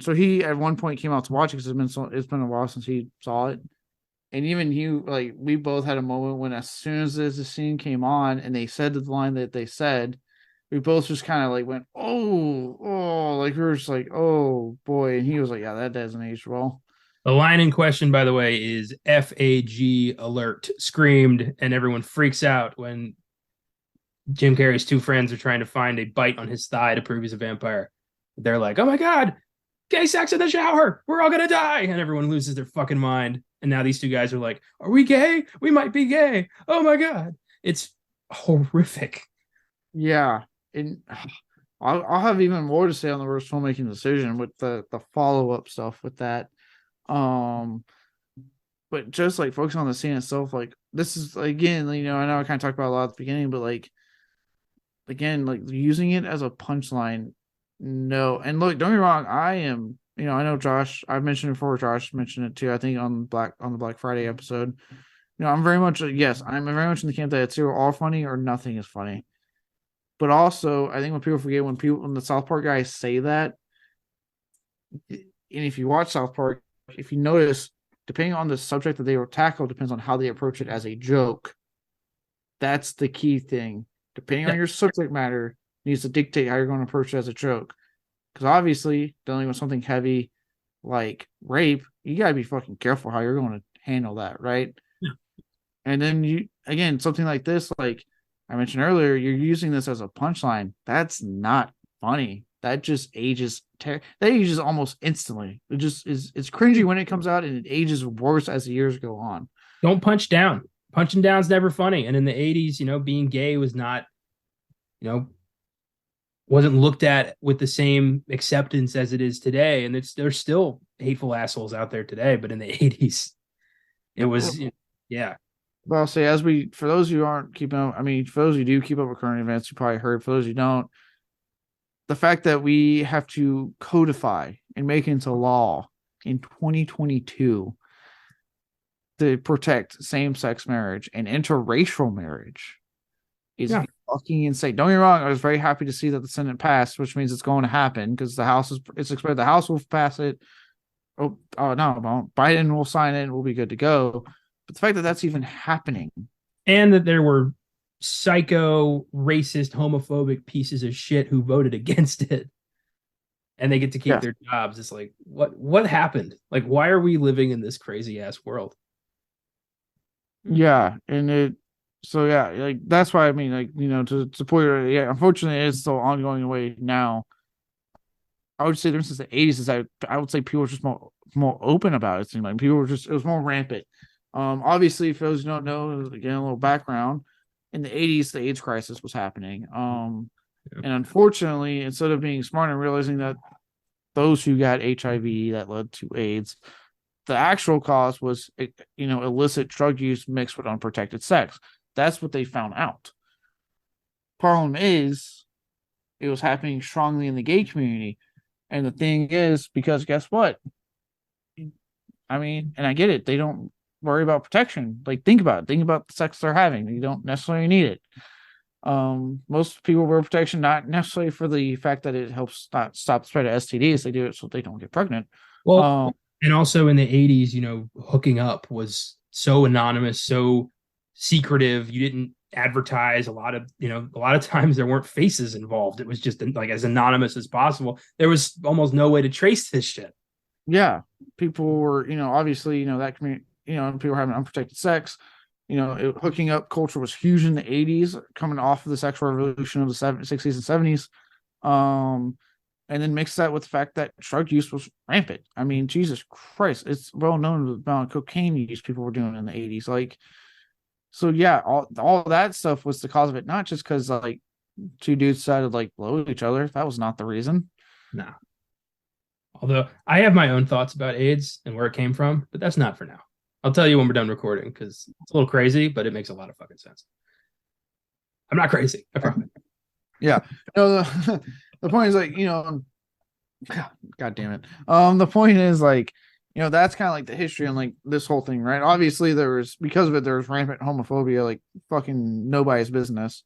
so he at one point came out to watch it because it's been a while since he saw it. And even we both had a moment when as soon as the scene came on and they said the line that they said, we both just kind of like went, oh, like we were just like, oh boy. And he was like, yeah, that doesn't age well. The line in question, by the way, is FAG alert, screamed, and everyone freaks out when Jim Carrey's two friends are trying to find a bite on his thigh to prove he's a vampire. They're like, oh my God, gay sex in the shower. We're all going to die. And everyone loses their fucking mind. And now these two guys are like, are we gay? We might be gay. Oh my God. It's horrific. Yeah. And I'll have even more to say on the worst filmmaking decision with the follow-up stuff with that. But just like focusing on the scene itself, like this is again, I know I kind of talked about a lot at the beginning, but like again, like using it as a punchline. No, and look, don't get me wrong, I am, I know Josh, I've mentioned it before, Josh mentioned it too, I think on the Black Friday episode. I'm very much I'm very much in the camp that it's either all funny or nothing is funny. But also, I think when people forget when the South Park guys say that, and if you watch South Park, if you notice, depending on the subject that they will tackle, depends on how they approach it as a joke. That's the key thing. Depending on your subject matter, needs to dictate how you're going to approach it as a joke. Because obviously, dealing with something heavy like rape, you gotta be fucking careful how you're going to handle that, right? And then you again something like this, like I mentioned earlier, you're using this as a punchline. That's not funny. That just ages. That ages almost instantly. It just is. It's cringy when it comes out, and it ages worse as the years go on. Don't punch down. Punching down's never funny. And in the 80s, being gay was not, you know, wasn't looked at with the same acceptance as it is today. And there's still hateful assholes out there today, but in the 80s, it was, yeah. But I'll say, for those who aren't keeping up, I mean, for those who do keep up with current events, you probably heard. For those who don't, the fact that we have to codify and make into law in 2022 to protect same-sex marriage and interracial marriage is fucking insane. Don't get me wrong, I was very happy to see that the Senate passed, which means it's going to happen because it's expected the House will pass it. Oh no, it won't. Biden will sign it and we'll be good to go. But the fact that that's even happening. And that there were psycho, racist, homophobic pieces of shit who voted against it. And they get to keep their jobs. It's like, what happened? Like, why are we living in this crazy ass world? Yeah, and like that's why I mean, like, to support it, unfortunately it's still ongoing away now. I would say there since the 80s is I would say people were just more open about it. It seemed like people were it was more rampant. Obviously, for those who don't know, again, a little background. In the 80s, the AIDS crisis was happening. And unfortunately, instead of being smart and realizing that those who got HIV that led to AIDS, the actual cause was, illicit drug use mixed with unprotected sex. That's what they found out. Problem is, it was happening strongly in the gay community. And the thing is, because guess what? I mean, and I get it. They don't worry about protection. Like, think about it. Think about the sex they're having. You don't necessarily need it. Most people wear protection not necessarily for the fact that it helps not stop the spread of STDs. They do it so they don't get pregnant. Well, and also in the 80s, hooking up was so anonymous, so secretive. You didn't advertise a lot of times there weren't faces involved. It was just like as anonymous as possible. There was almost no way to trace this shit. Yeah. People were, obviously, that community, people were having unprotected sex. Hooking up culture was huge in the 80s, coming off of the sexual revolution of the 60s and 70s. And then mix that with the fact that drug use was rampant. I mean, Jesus Christ, it's well known the amount of cocaine use people were doing in the 80s. Like, so yeah, all that stuff was the cause of it, not just because like two dudes decided to like blow each other. That was not the reason. No. Although I have my own thoughts about AIDS and where it came from, but that's not for now. I'll tell you when we're done recording because it's a little crazy, but it makes a lot of fucking sense. I'm not crazy, I promise. Yeah. The point is like, God damn it. The point is like, that's kind of like the history and like this whole thing, right? Obviously because of it, there was rampant homophobia, like fucking nobody's business.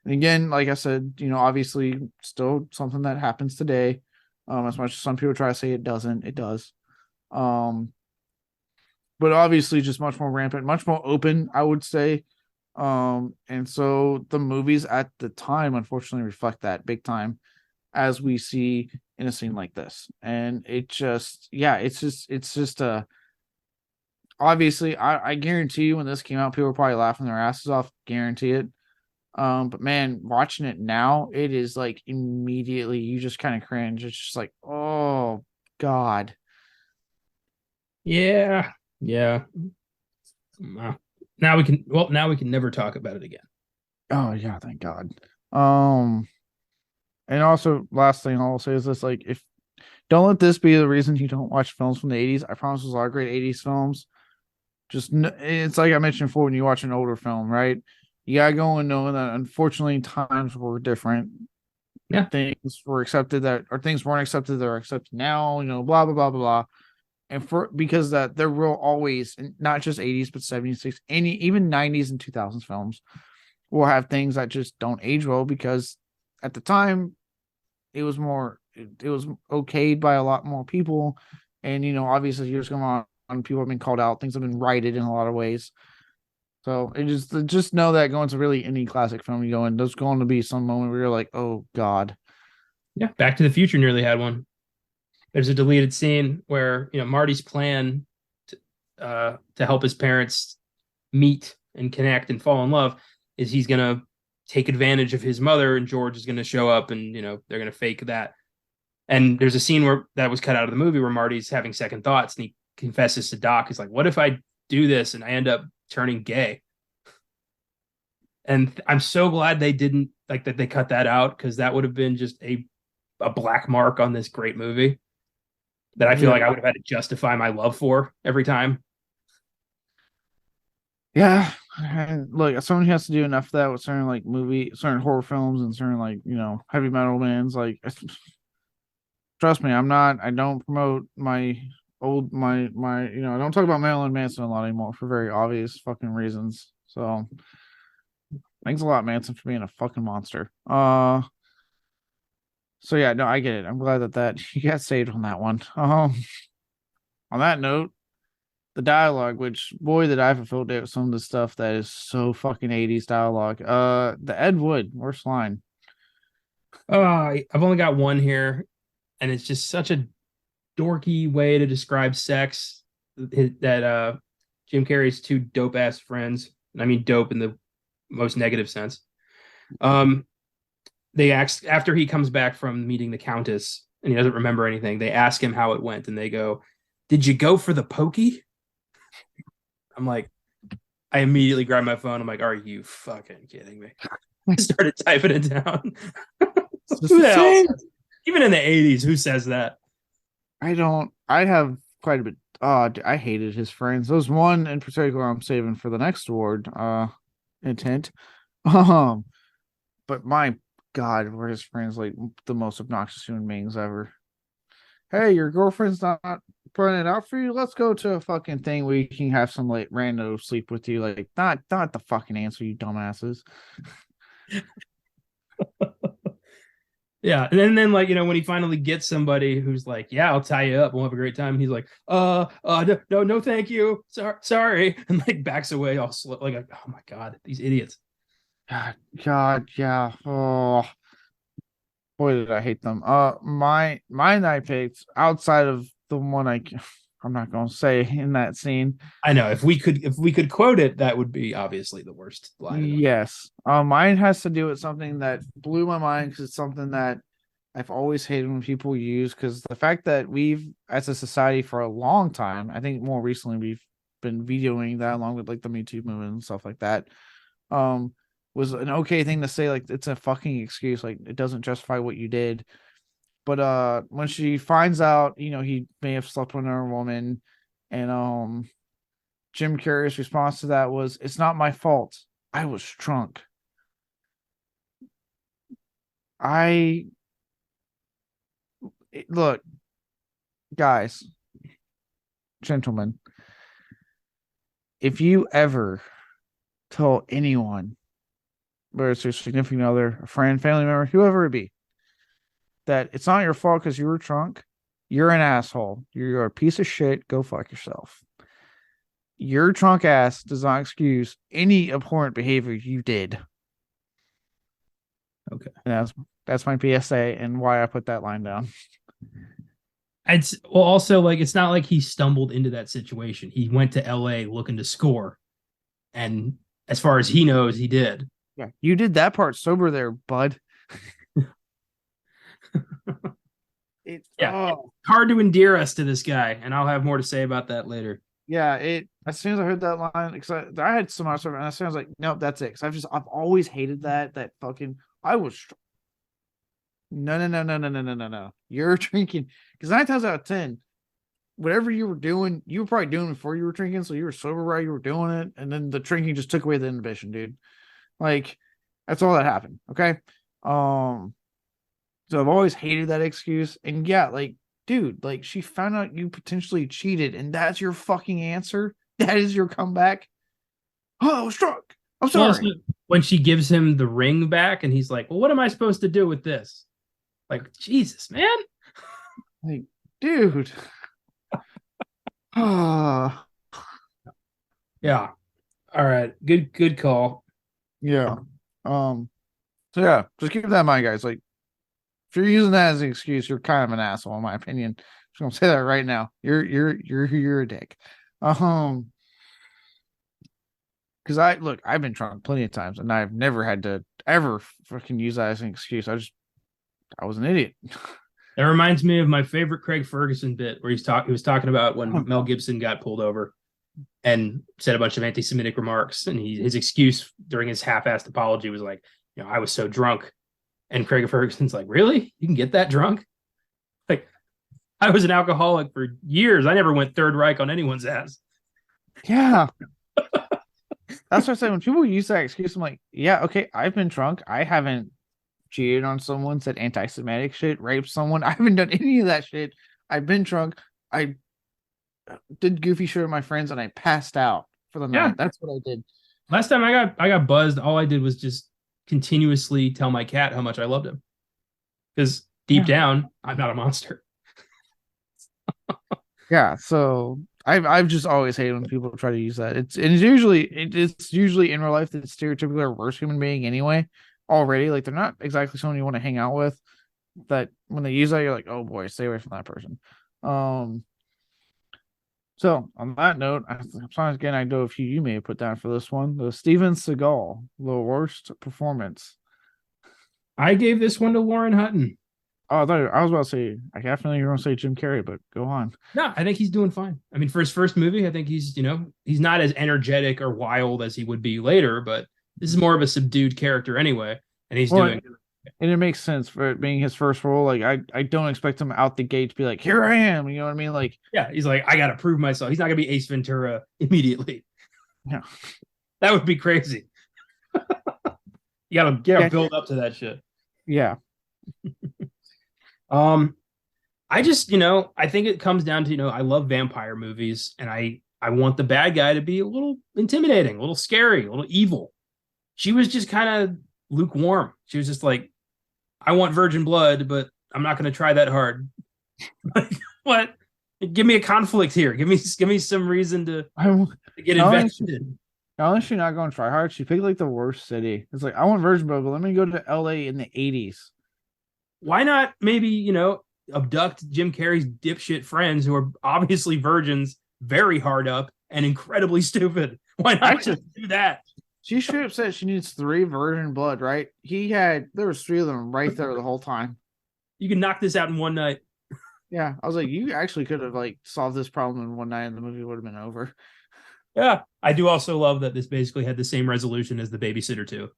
And again, like I said, obviously still something that happens today. As much as some people try to say it doesn't, it does. But obviously just much more rampant, much more open, I would say. And so the movies at the time unfortunately reflect that big time, as we see in a scene like this. And it just, it's just obviously I guarantee you when this came out, people were probably laughing their asses off, guarantee it. But man, watching it now, it is like immediately you just kind of cringe. It's just like, oh God. Yeah. Now we can never talk about it again. Oh yeah, thank God. And also last thing I'll say is this, like, if don't let this be the reason you don't watch films from the 80s. I promise there's a lot of great 80s films. It's like I mentioned before, when you watch an older film, right? You gotta go and know that unfortunately times were different. Yeah. Things were accepted things weren't accepted that are accepted now, blah blah blah blah blah. And because that there will always, not just 80s, but 70s, 60s, even 90s and 2000s films will have things that just don't age well because at the time it was okayed by a lot more people. And, obviously years going on, people have been called out, things have been righted in a lot of ways. So it just know that going to really any classic film you go in, there's going to be some moment where you're like, oh God. Yeah. Back to the Future nearly had one. There's a deleted scene where Marty's plan to help his parents meet and connect and fall in love is he's gonna take advantage of his mother, and George is gonna show up, and they're gonna fake that. And there's a scene where that was cut out of the movie where Marty's having second thoughts, and he confesses to Doc. He's like, "What if I do this and I end up turning gay?" And I'm so glad they didn't like that. They cut that out, because that would have been just a black mark on this great movie that I feel like I would have had to justify my love for every time. Yeah, look, someone has to do enough of that with certain like certain horror films and certain like heavy metal bands. Like, trust me, I don't promote my I don't talk about Marilyn Manson a lot anymore for very obvious fucking reasons. So thanks a lot, Manson, for being a fucking monster. So yeah, no, I get it. I'm glad that you got saved on that one. On that note, the dialogue, which boy did I fulfill it with some of the stuff that is so fucking 80s dialogue. The Ed Wood, worst line. I've only got one here, and it's just such a dorky way to describe sex that Jim Carrey's two dope ass friends, and I mean dope in the most negative sense. They ask after he comes back from meeting the Countess and he doesn't remember anything. They ask him how it went, and they go, "Did you go for the pokey?" I'm like, I immediately grabbed my phone. I'm like, "Are you fucking kidding me?" I started typing it down. Who the hell? Even in the 80s, who says that? I have quite a bit. I hated his friends. There's one in particular I'm saving for the next award. Intent. But my God, were his friends like the most obnoxious human beings ever? Hey, your girlfriend's not putting it out for you? Let's go to a fucking thing where you can have some like rando sleep with you. Like, not the fucking answer, you dumbasses. Yeah, and then like when he finally gets somebody who's like, "Yeah, I'll tie you up, we'll have a great time," he's like, no, thank you, sorry," and like backs away all slow. Like, oh my God, these idiots. God, yeah. Oh boy, did I hate them. Mine I picked outside of the one I'm not gonna say in that scene. I know if we could quote it, that would be obviously the worst line. Yes. Mine has to do with something that blew my mind because it's something that I've always hated when people use, because the fact that we've, as a society for a long time, I think more recently we've been videoing that along with like the Me Too movement and stuff like that, was an okay thing to say, like it's a fucking excuse, like it doesn't justify what you did. But when she finds out, he may have slept with another woman, and Jim Carrey's response to that was, "It's not my fault. I was drunk." Look, guys, gentlemen, if you ever tell anyone, whether it's your significant other, a friend, family member, whoever it be, that it's not your fault because you were drunk, you're an asshole. You're a piece of shit. Go fuck yourself. Your drunk ass does not excuse any abhorrent behavior you did. Okay. And that's my PSA and why I put that line down. It's well, also like it's not like he stumbled into that situation. He went to LA looking to score, and as far as he knows, he did. Yeah, you did that part sober there, bud. It's hard to endear us to this guy, and I'll have more to say about that later. Yeah, as soon as I heard that line, because I had so much of it, and as soon as I was like, nope, that's it. Because I've always hated that fucking I was. No. You're drinking, because 9 times out of 10, whatever you were doing, you were probably doing before you were drinking, so you were sober while you were doing it, and then the drinking just took away the inhibition, dude. Like, that's all that happened. Okay. So I've always hated that excuse. And yeah, like, dude, like she found out you potentially cheated, and that's your fucking answer. That is your comeback. Oh, I was drunk. I'm sorry. Also, when she gives him the ring back, and he's like, "Well, what am I supposed to do with this?" Like, Jesus, man. Like, dude. Yeah. All right. Good call. Yeah. So yeah, just keep that in mind, guys. Like, if you're using that as an excuse, you're kind of an asshole, in my opinion. Just gonna say that right now. You're a dick. Um, because I've been drunk plenty of times, and I've never had to ever fucking use that as an excuse. I was an idiot. That reminds me of my favorite Craig Ferguson bit where he was talking about when Mel Gibson got pulled over and said a bunch of anti-Semitic remarks, and his excuse during his half-assed apology was like, I was so drunk. And Craig Ferguson's like, really? You can get that drunk? Like, I was an alcoholic for years. I never went Third Reich on anyone's ass. Yeah. That's what I say. When people use that excuse, I'm like, yeah, okay, I've been drunk. I haven't cheated on someone, said anti-Semitic shit, raped someone. I haven't done any of that shit. I've been drunk. I did goofy shit with my friends, and I passed out for the night. That's what I did. Last time I got buzzed, all I did was just continuously tell my cat how much I loved him. Because deep down, I'm not a monster. Yeah, so I've just always hated when people try to use that. It's usually in real life that stereotypically are worse human being anyway. Already, like they're not exactly someone you want to hang out with. That when they use that, you're like, oh boy, stay away from that person. So on that note, again, I know a few you may have put down for this one. The Steven Seagal, the worst performance. I gave this one to Lauren Hutton. Oh, I was about to say, I definitely you're going to say Jim Carrey, but go on. No, I think he's doing fine. I mean, for his first movie, I think he's not as energetic or wild as he would be later, but this is more of a subdued character anyway, and he's doing. And it makes sense for it being his first role. Like I don't expect him out the gate to be like, here I am. You know what I mean? Like, yeah, he's like, I got to prove myself. He's not gonna be Ace Ventura immediately. Yeah, that would be crazy. You gotta build up to that shit. Yeah. I just, I think it comes down to, I love vampire movies, and I want the bad guy to be a little intimidating, a little scary, a little evil. She was just kind of lukewarm. She was just like, I want virgin blood, but I'm not going to try that hard. Like, what? Give me a conflict here. Give me some reason to get invested. Not only is she not going to try hard, she picked like the worst city. It's like, I want virgin blood, but let me go to LA in the 80s. Why not maybe, abduct Jim Carrey's dipshit friends who are obviously virgins, very hard up, and incredibly stupid? Why not just do that? She straight up said she needs 3 virgin blood, right? There was 3 of them right there the whole time. You can knock this out in one night. Yeah, I was like, you actually could have like solved this problem in one night and the movie would have been over. Yeah, I do also love that this basically had the same resolution as The Babysitter 2.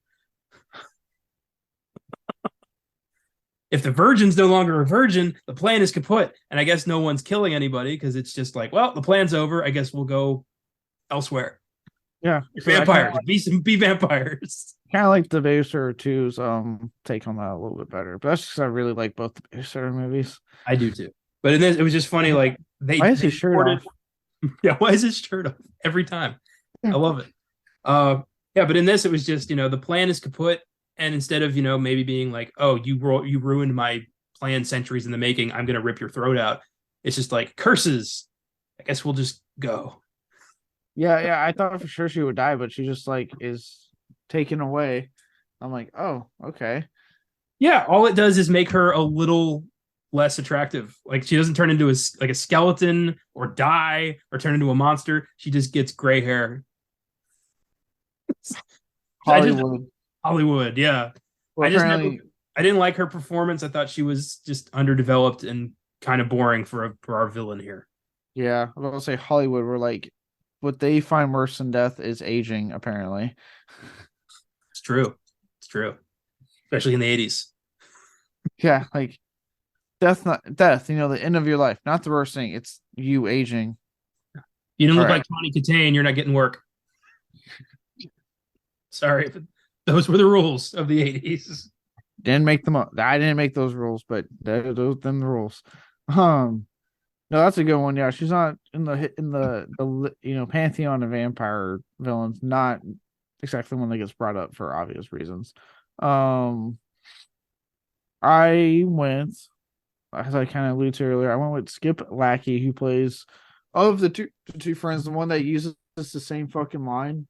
If the virgin's no longer a virgin, the plan is kaput. And I guess no one's killing anybody because it's just like, well, the plan's over. I guess we'll go elsewhere. Yeah. Vampires. Be vampires. Kind of like The Babysitter 2's take on that a little bit better. But that's just I really like both the Babysitter movies. I do too. But in this, it was just funny. Like why is his shirt off? Yeah, why is his shirt off every time? I love it. Yeah, but in this, it was just the plan is kaput. And instead of, maybe being like, oh, you ruined my plan centuries in the making, I'm going to rip your throat out. It's just like, curses. I guess we'll just go. Yeah. I thought for sure she would die, but she just like is taken away. I'm like, oh, okay. Yeah, all it does is make her a little less attractive. Like she doesn't turn into a skeleton or die or turn into a monster. She just gets gray hair. Hollywood, yeah. Well, I didn't like her performance. I thought she was just underdeveloped and kind of boring for our villain here. Yeah, I was gonna say Hollywood. We're like, what they find worse than death is aging. Apparently, it's true. Especially in the 80s. Yeah, like death. The end of your life, not the worst thing. It's you aging. You didn't look like Tawny Katane. You're not getting work. Sorry, but those were the rules of the 80s. Didn't make them up. I didn't make those rules, but those them the rules. No, that's a good one. Yeah, she's not in the pantheon of vampire villains. Not exactly one that gets brought up for obvious reasons. I went, as I kind of alluded to earlier, I went with Skip Lackey, who plays of the two friends, the one that uses the same fucking line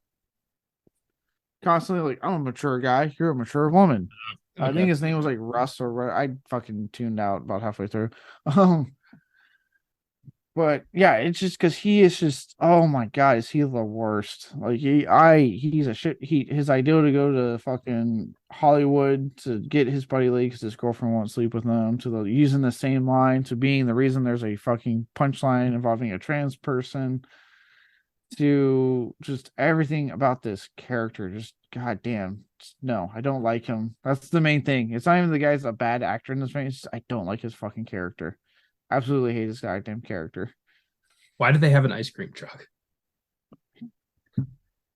constantly, like, I'm a mature guy, you're a mature woman. Okay. I think his name was like Russ or I fucking tuned out about halfway through. But yeah, it's just because he is just, oh my god, is he the worst? Like he's a shit. His idea to go to fucking Hollywood to get his buddy laid because his girlfriend won't sleep with him, to the using the same line, to being the reason there's a fucking punchline involving a trans person, to just everything about this character. Just goddamn, no, I don't like him. That's the main thing. It's not even the guy's a bad actor in this movie. It's just, I don't like his fucking character. Absolutely hate his goddamn character. Why do they have an ice cream truck?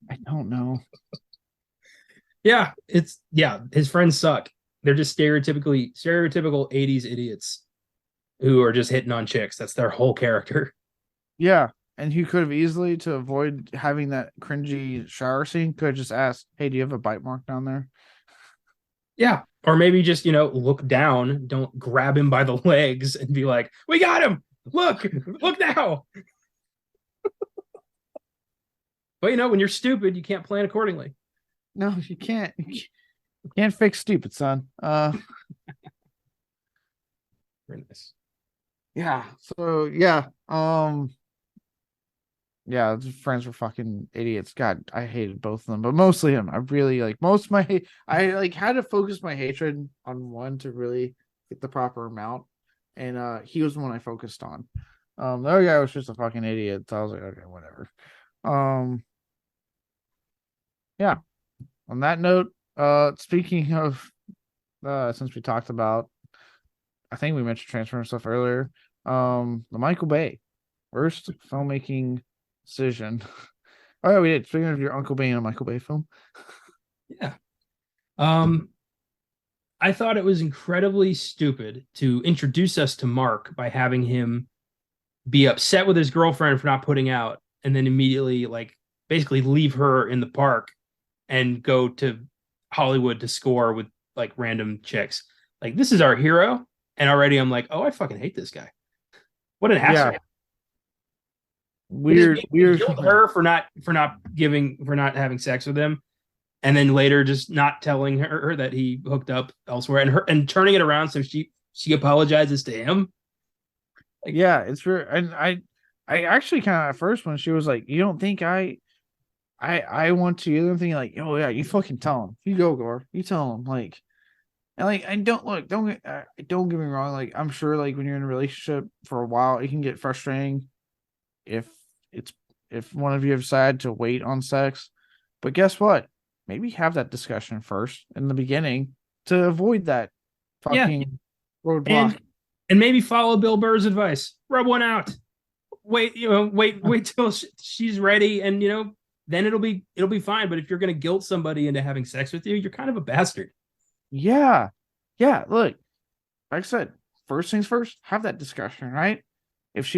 I don't know. Yeah, his friends suck. They're just stereotypical 80s idiots who are just hitting on chicks. That's their whole character. Yeah, and he could have easily, to avoid having that cringy shower scene, could have just asked, "Hey, do you have a bite mark down there?" Yeah. Or maybe just, look down, don't grab him by the legs and be like, we got him. Look now. But when you're stupid, you can't plan accordingly. No, you can't. You can't fix stupid, son. Very nice. Yeah. So yeah. Yeah, the friends were fucking idiots. God, I hated both of them, but mostly him. I really like most of my I like had to focus my hatred on one to really get the proper amount. And he was the one I focused on. The other guy was just a fucking idiot. So I was like, okay, whatever. Um yeah. On that note, speaking of since we talked about, I think we mentioned Transformers stuff earlier. The Michael Bay worst filmmaking decision. Oh yeah, we did. Speaking of your Uncle Bay and a Michael Bay film. Yeah. I thought it was incredibly stupid to introduce us to Mark by having him be upset with his girlfriend for not putting out and then immediately basically leave her in the park and go to Hollywood to score with random chicks. Like, this is our hero. And already I'm like, oh, I fucking hate this guy. What an asshole. Yeah. Weird. Killed her for not having sex with him, and then later just not telling her that he hooked up elsewhere, and turning it around so she apologizes to him. Yeah, it's weird. And I actually kind of, at first, when she was like, "You don't think I want to," I'm thinking like, "Oh yeah, you fucking tell him. You go, Gore. You tell him." Like, and I don't get me wrong. Like, I'm sure when you're in a relationship for a while, it can get frustrating if it's if one of you have decided to wait on sex. But guess what? Maybe have that discussion first in the beginning to avoid that fucking roadblock. And maybe follow Bill Burr's advice. Rub one out. Wait till she's ready, and then it'll be fine. But if you're gonna guilt somebody into having sex with you, you're kind of a bastard. Yeah. Look, like I said, first things first, have that discussion, right? If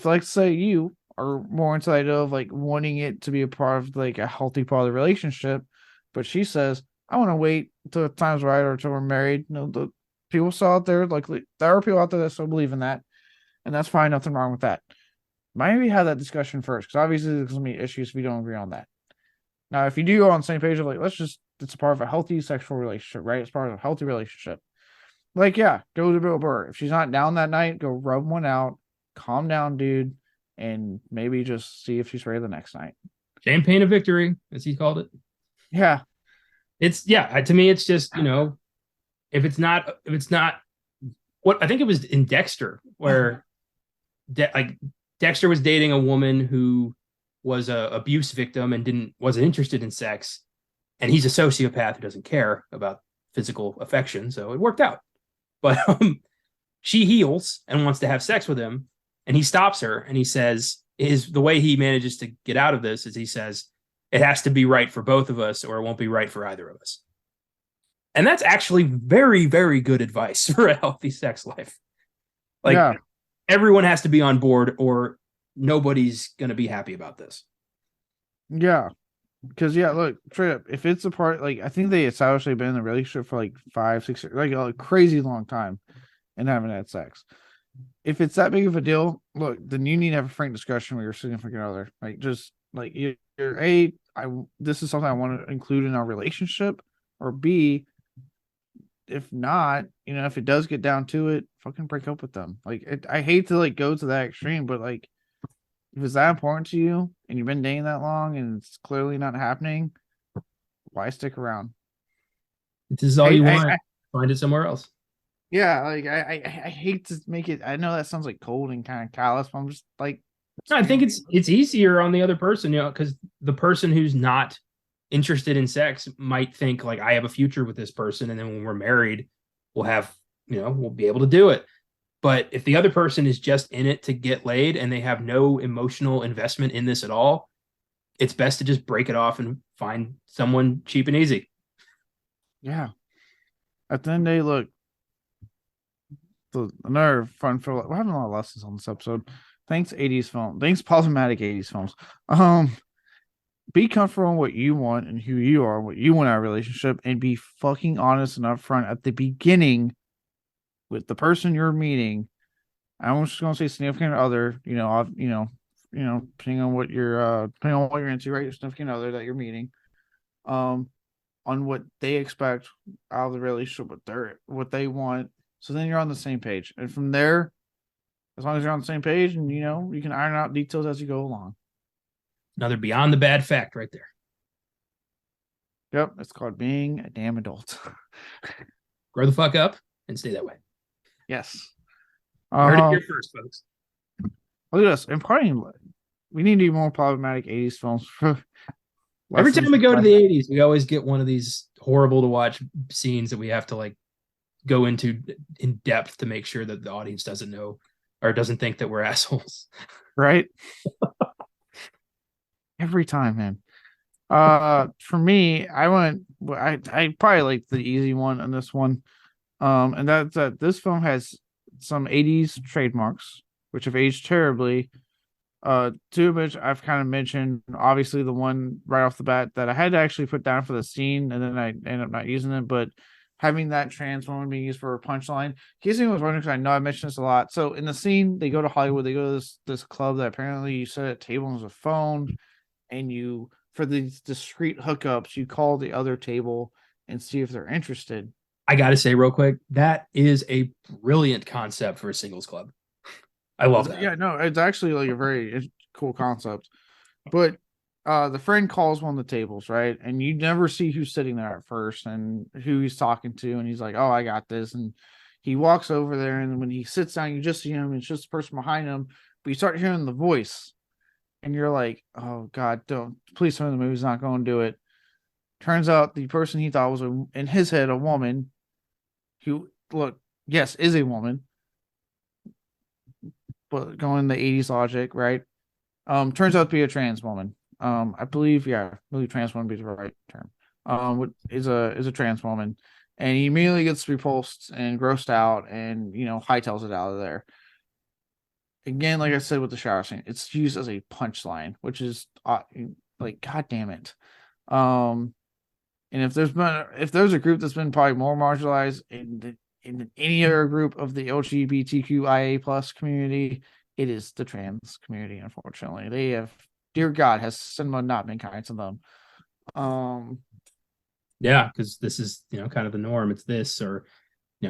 let's say you are more into the idea of wanting it to be a part of a healthy part of the relationship, but she says, I want to wait until the time's right or until we're married. The people still out there, there are people out there that still believe in that, and that's fine, nothing wrong with that. Maybe have that discussion first, because obviously there's gonna be issues if we don't agree on that. Now, if you do go on the same page of it's a part of a healthy sexual relationship, right? It's part of a healthy relationship. Yeah, go to Bill Burr. If she's not down that night, go rub one out, calm down, dude, and maybe just see if she's ready the next night. Champagne of victory, as he called it. Yeah. To me, it's just, if it's not what I think it was in Dexter, where Dexter was dating a woman who was a abuse victim and wasn't interested in sex, and he's a sociopath who doesn't care about physical affection, so it worked out. But she heals and wants to have sex with him, and he stops her, and he says the way he manages to get out of this is he says it has to be right for both of us or it won't be right for either of us. And that's actually very, very good advice for a healthy sex life. Everyone has to be on board or nobody's going to be happy about this. Yeah. Because, look, straight up, if it's a part, I think they established they've been in a relationship for 5, 6 years, a crazy long time and haven't had sex. If it's that big of a deal, look, then you need to have a frank discussion with your significant other. You're A, this is something I want to include in our relationship, or B, if not, if it does get down to it, fucking break up with them. Like, I hate to like go to that extreme, but like, if it's that important to you and you've been dating that long and it's clearly not happening, why stick around? If this is all you I want, find it somewhere else. yeah, like I hate to make it. I know that sounds like cold and kind of callous, but I'm just like, No, I think it's easier on the other person, because the person who's not interested in sex might think like I have a future with this person, and then when we're married, we'll have, we'll be able to do it. But if the other person is just in it to get laid and they have no emotional investment in this at all, it's best to just break it off and find someone cheap and easy. yeah. At the end of the day, look, another fun for we're having a lot of lessons on this episode. Thanks 80s film. Thanks problematic 80s films. Be comfortable in what you want and who you are, what you want out of a relationship, and be fucking honest and upfront at the beginning with the person you're meeting. I'm just gonna say significant other, depending on what you're into, right? Your significant other that you're meeting, on what they expect out of the relationship, what they want. So then you're on the same page. And from there, as long as you're on the same page and you can iron out details as you go along. Another beyond the bad fact right there. Yep, it's called being a damn adult. Grow the fuck up and stay that way. Yes. You heard it here first, folks. Look at us. And probably we need to do more problematic 80s films. Every time we go to the 80s, we always get one of these horrible to watch scenes that we have to like go into in depth to make sure that the audience doesn't know or doesn't think that we're assholes. Right? Every time, man. For me, I probably like the easy one on this one. And that's that this film has some 80s trademarks, which have aged terribly. Two of which I've kind of mentioned. Obviously, the one right off the bat that I had to actually put down for the scene, and then I ended up not using it. But having that trans woman being used for a punchline, in case anyone was wondering, because I know I mentioned this a lot. So in the scene, they go to Hollywood. They go to this club that apparently you sit at tables with a phone, and you for these discreet hookups, you call the other table and see if they're interested. I got to say real quick, that is a brilliant concept for a singles club. I love that. Yeah, no, it's actually like a very cool concept. But the friend calls one of the tables, right? And you never see who's sitting there at first and who he's talking to, and he's like, "Oh, I got this." And he walks over there, and when he sits down, you just see him, and it's just the person behind him, but you start hearing the voice, and you're like, "Oh God, don't please tell me the movie's not going to do it." Turns out the person he thought was in his head a woman, who yes, is a woman, but going the 80s logic, right? Turns out to be a trans woman. I believe trans woman would be the right term. Is a trans woman, and he immediately gets repulsed and grossed out, and hightails it out of there. Again, like I said with the shower scene, it's used as a punchline, which is like, God damn it. And if there's a group that's been probably more marginalized in any other group of the LGBTQIA plus community, it is the trans community. Unfortunately, they have, dear God, has cinema not been kind to them. Yeah, because this is kind of the norm. It's this or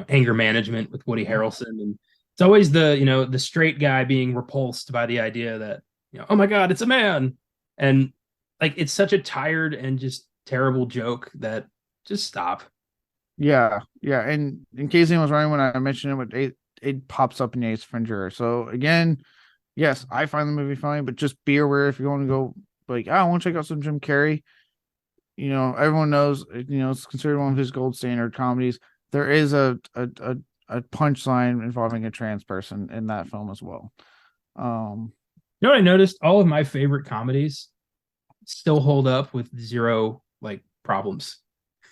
anger management with Woody Harrelson, and it's always the straight guy being repulsed by the idea that oh my God, it's a man, and like it's such a tired and just terrible joke that just stop. Yeah. And in case anyone was wondering, when I mentioned it pops up in the Ace Ventura. So again, yes, I find the movie funny, but just be aware if you want to go like, I want to check out some Jim Carrey. Everyone knows, it's considered one of his gold standard comedies. There is a punchline involving a trans person in that film as well. What I noticed? All of my favorite comedies still hold up with zero like problems.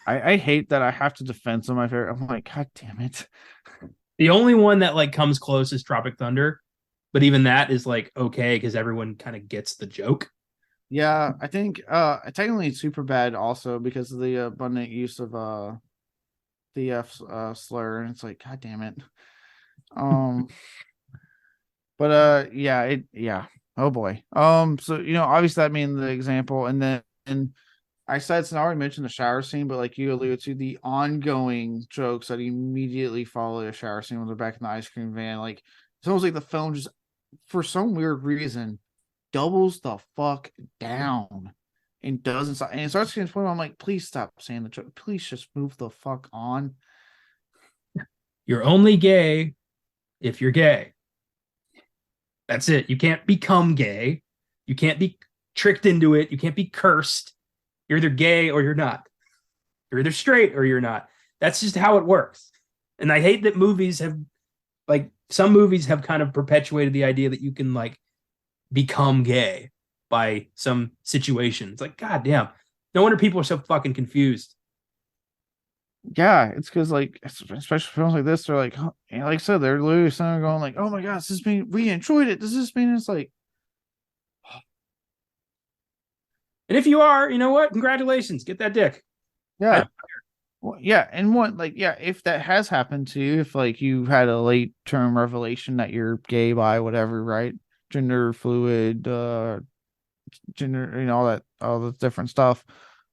I hate that I have to defend some of my favorite. I'm like, God damn it. The only one that like comes close is Tropic Thunder, but even that is like okay because everyone kind of gets the joke. Yeah, I think technically it's super bad also because of the abundant use of the F slur, and it's like, God damn it. But yeah, oh boy. So obviously that being the example, and then I said it's already mentioned the shower scene, but like you alluded to, the ongoing jokes that immediately follow the shower scene when they're back in the ice cream van. Like it's almost like the film just, for some weird reason, doubles the fuck down and doesn't stop. And it starts getting to the point where I'm like, please stop saying the joke. Please just move the fuck on. You're only gay if you're gay. That's it. You can't become gay. You can't be tricked into it. You can't be cursed. You're either gay or you're not. You're either straight or you're not. That's just how it works. And I hate that movies have, like, some movies have kind of perpetuated the idea that you can, like, become gay by some situation. It's like, God damn. No wonder people are so fucking confused. Yeah, it's because like especially films like this, they're like, huh, and like I said, they're literally sitting going like, "Oh my god, does this mean we enjoyed it? Does this mean it's like?" And if you are, you know what? Congratulations. Get that dick. Yeah, well, yeah, and what like yeah, if that has happened to you, if like you had a late term revelation that you're gay by whatever, right? Gender fluid, gender, all the different stuff.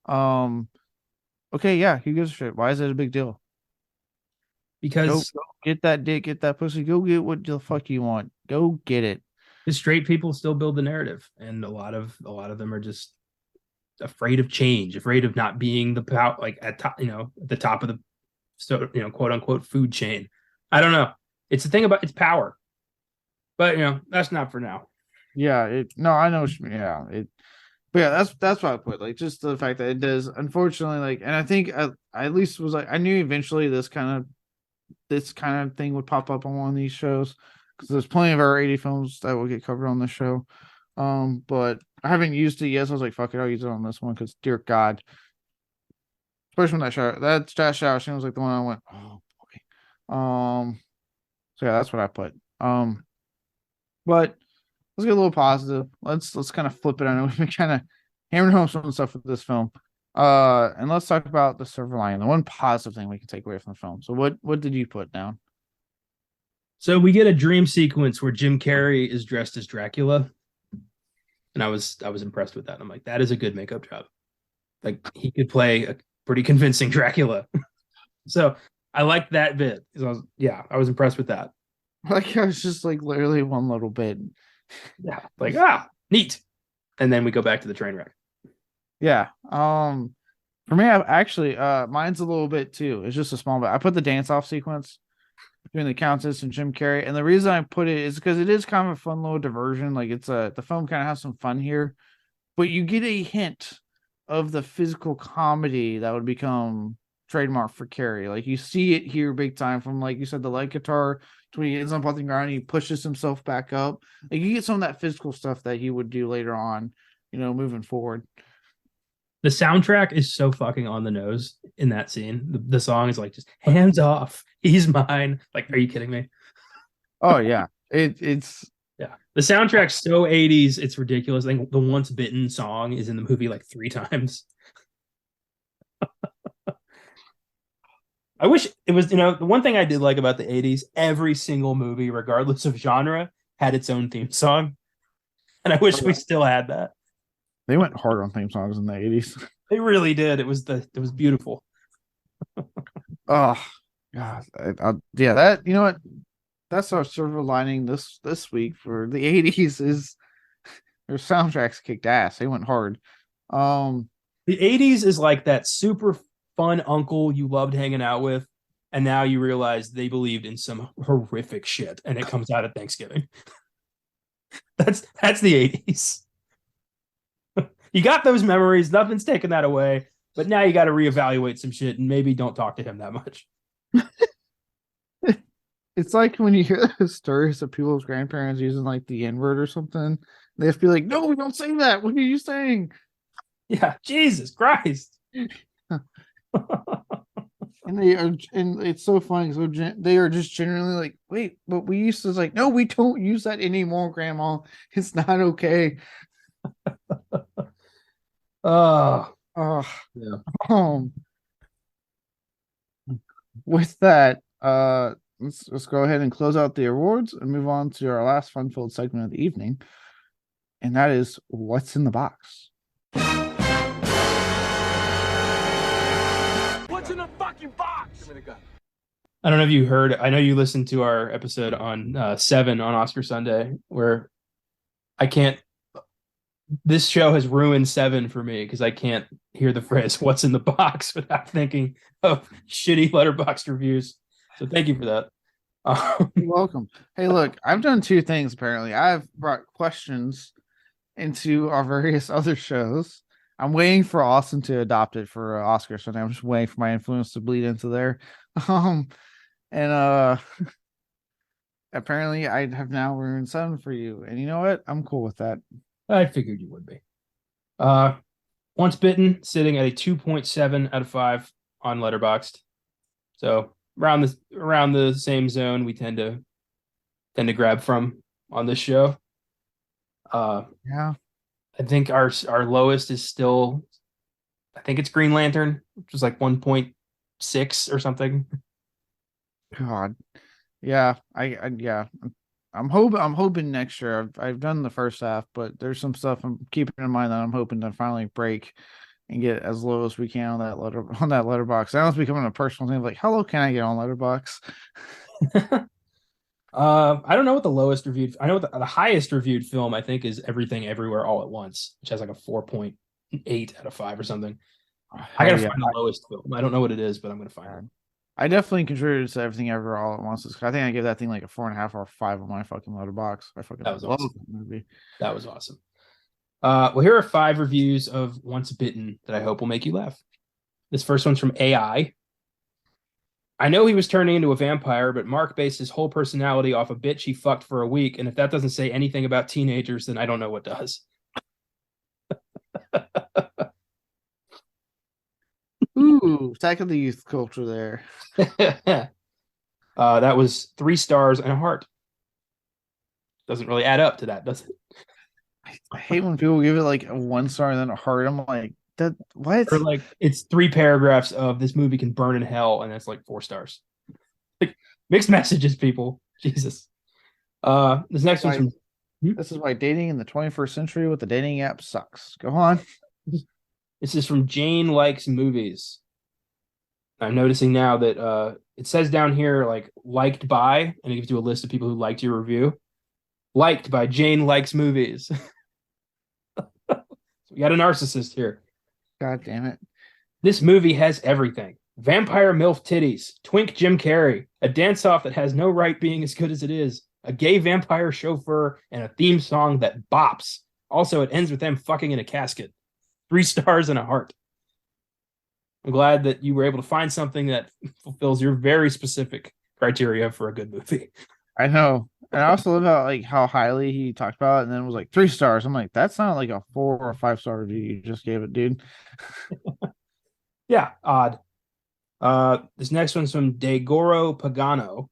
Um, okay, yeah, who gives a shit? Why is it a big deal? Because Go get that dick, get that pussy, go get what the fuck you want. Go get it. the straight people still build the narrative, and a lot of them are just afraid of change, afraid of not being the like at top, at the top of the quote unquote food chain. I don't know. It's the thing about it's power, but that's not for now. Yeah, I know. Yeah, but yeah, that's what I put. Like, just the fact that it does, unfortunately, like, and I think I at least was like, I knew eventually this kind of thing would pop up on one of these shows because there's plenty of our 80 films that will get covered on this show. But I haven't used it yet, so I was like, fuck it, I'll use it on this one because, dear God, especially when that shower scene was like the one I went, oh boy. So yeah, that's what I put. But let's get a little positive. Let's kind of flip it. I know we've been kind of hammering home some stuff with this film. And let's talk about the silver lining, the one positive thing we can take away from the film. So what did you put down? So we get a dream sequence where Jim Carrey is dressed as Dracula, and I was impressed with that. I'm like, that is a good makeup job. Like, he could play a pretty convincing Dracula. So I liked that bit. I was impressed with that. Like, I was just like literally one little bit. Yeah, like neat. And then we go back to the train wreck. Yeah. For me, I actually mine's a little bit too. It's just a small bit. I put the dance off sequence between the Countess and Jim Carrey, and the reason I put it is because it is kind of a fun little diversion. Like, the film kind of has some fun here, but you get a hint of the physical comedy that would become trademark for Carrey. Like, you see it here big time, from like you said, the light guitar to when he ends up on the ground and he pushes himself back up. Like, you get some of that physical stuff that he would do later on, moving forward. The soundtrack is so fucking on the nose in that scene. The song is like, just hands off, he's mine. Like, are you kidding me? Oh yeah, it's yeah. The soundtrack's so 80s, it's ridiculous. I think the Once Bitten song is in the movie like 3 times. I wish it was, the one thing I did like about the 80s, every single movie, regardless of genre, had its own theme song. And I wish we still had that. They went hard on theme songs in the 80s. They really did. It was beautiful. Oh, God. Yeah, that, what? That's our silver lining this week for the 80s is their soundtracks kicked ass. They went hard. The 80s is like that super fun uncle you loved hanging out with, and now you realize they believed in some horrific shit, and it comes out at Thanksgiving. That's the 80s. You got those memories, nothing's taking that away, but now you got to reevaluate some shit and maybe don't talk to him that much. It's like when you hear the stories of people's grandparents using like the N-word or something, they have to be like, no, we don't say that. What are you saying? Yeah, Jesus Christ. And it's so funny. So they are just generally like, wait, but we used to, like, no, we don't use that anymore, Grandma. It's not okay. Yeah. With that, let's go ahead and close out the awards and move on to our last fun-filled segment of the evening, and that is what's in the box. I don't know if you heard. I know you listened to our episode on Seven on Oscar Sunday, where I can't. This show has ruined Seven for me because I can't hear the phrase "What's in the box" without thinking of shitty Letterboxd reviews. So thank you for that. You're welcome. Hey, look, I've done two things apparently. I've brought questions into our various other shows. I'm waiting for Austin to adopt it for Oscar, so I'm just waiting for my influence to bleed into there. Um, and apparently I have now ruined Seven for you, and you know what? I'm cool with that. I figured you would be. Once Bitten, sitting at a 2.7 out of 5 on Letterboxd. So around the same zone we tend to grab from on this show. Yeah. I think our lowest is still, I think it's Green Lantern, which was like 1.6 or something. God. Yeah. Yeah. I'm hoping next year. I've done the first half, but there's some stuff I'm keeping in mind that I'm hoping to finally break and get as low as we can on that letterbox. Now it's becoming a personal thing. Like, how low can I get on letterbox? I don't know what the lowest reviewed. I know what the highest reviewed film I think is Everything Everywhere All at Once, which has like a 4.8 out of 5 or something. I gotta find the lowest film. I don't know what it is, but I'm gonna find it. I definitely contributed to Everything Ever All at Once. I think I gave that thing like a 4.5 or 5 on my fucking letterbox. I fucking love awesome. that movie. That was awesome. Well, here are 5 reviews of Once Bitten that I hope will make you laugh. This first one's from AI. I know he was turning into a vampire, but Mark based his whole personality off a bitch he fucked for a week, and if that doesn't say anything about teenagers, then I don't know what does. Ooh, Attack of the Youth culture there. That was 3 stars and a heart. Doesn't really add up to that, does it? I hate when people give it like a 1 star and then a heart. I'm like, that what? Or like it's 3 paragraphs of this movie can burn in hell, and that's like 4 stars. Like mixed messages, people. Jesus. This next one's from This is why dating in the 21st century with the dating app sucks. Go on. This is from Jane Likes Movies. I'm noticing now that it says down here like liked by, and it gives you a list of people who liked your review. Liked by Jane Likes Movies. So we got a narcissist here. God damn it. This movie has everything. Vampire MILF titties, twink Jim Carrey, a dance-off that has no right being as good as it is, a gay vampire chauffeur, and a theme song that bops. Also, it ends with them fucking in a casket. 3 stars and a heart. I'm glad that you were able to find something that fulfills your very specific criteria for a good movie. I know. And I also love how highly he talked about it and then it was like 3 stars. I'm like, that's not like a 4 or 5 star review you just gave it, dude. Yeah, odd. This next one's from Degoro Pagano.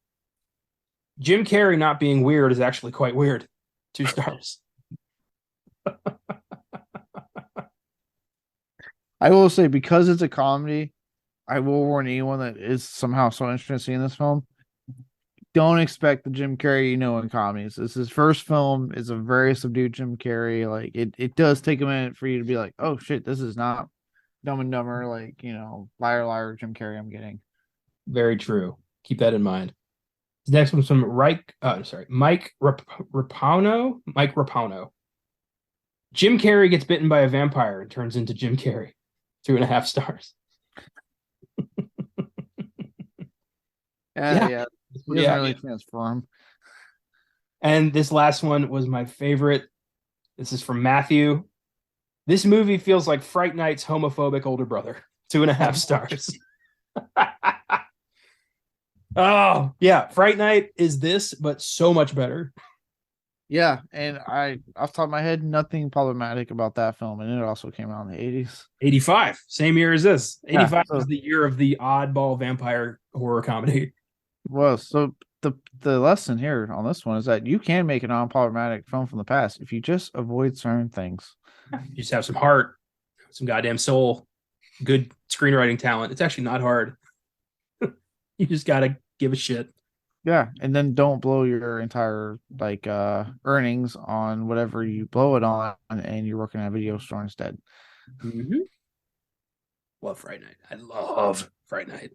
Jim Carrey not being weird is actually quite weird. 2 stars. I will say, because it's a comedy, I will warn anyone that is somehow so interested in this film. Don't expect the Jim Carrey you know in comedies. This is his first film. It's a very subdued Jim Carrey. Like it does take a minute for you to be like, oh shit, this is not Dumb and Dumber, like, liar liar Jim Carrey I'm getting. Very true. Keep that in mind. The next one's from Mike Rapano. Mike Rapano. Jim Carrey gets bitten by a vampire and turns into Jim Carrey. 2.5 stars. Yeah. He doesn't really transform. And this last one was my favorite. This is from Matthew. This movie feels like Fright Night's homophobic older brother. 2.5 stars. Oh, yeah. Fright Night is this, but so much better. Yeah, and off the top of my head, nothing problematic about that film, and it also came out in the 80s. 85, same year as this. 85 was the year of the oddball vampire horror comedy. Well, so the lesson here on this one is that you can make a non-problematic film from the past if you just avoid certain things. You just have some heart, some goddamn soul, good screenwriting talent. It's actually not hard. You just gotta give a shit. Yeah, and then don't blow your entire earnings on whatever you blow it on, and you're working at a video store instead. Mm-hmm. Love Fright Night. I love Fright Night.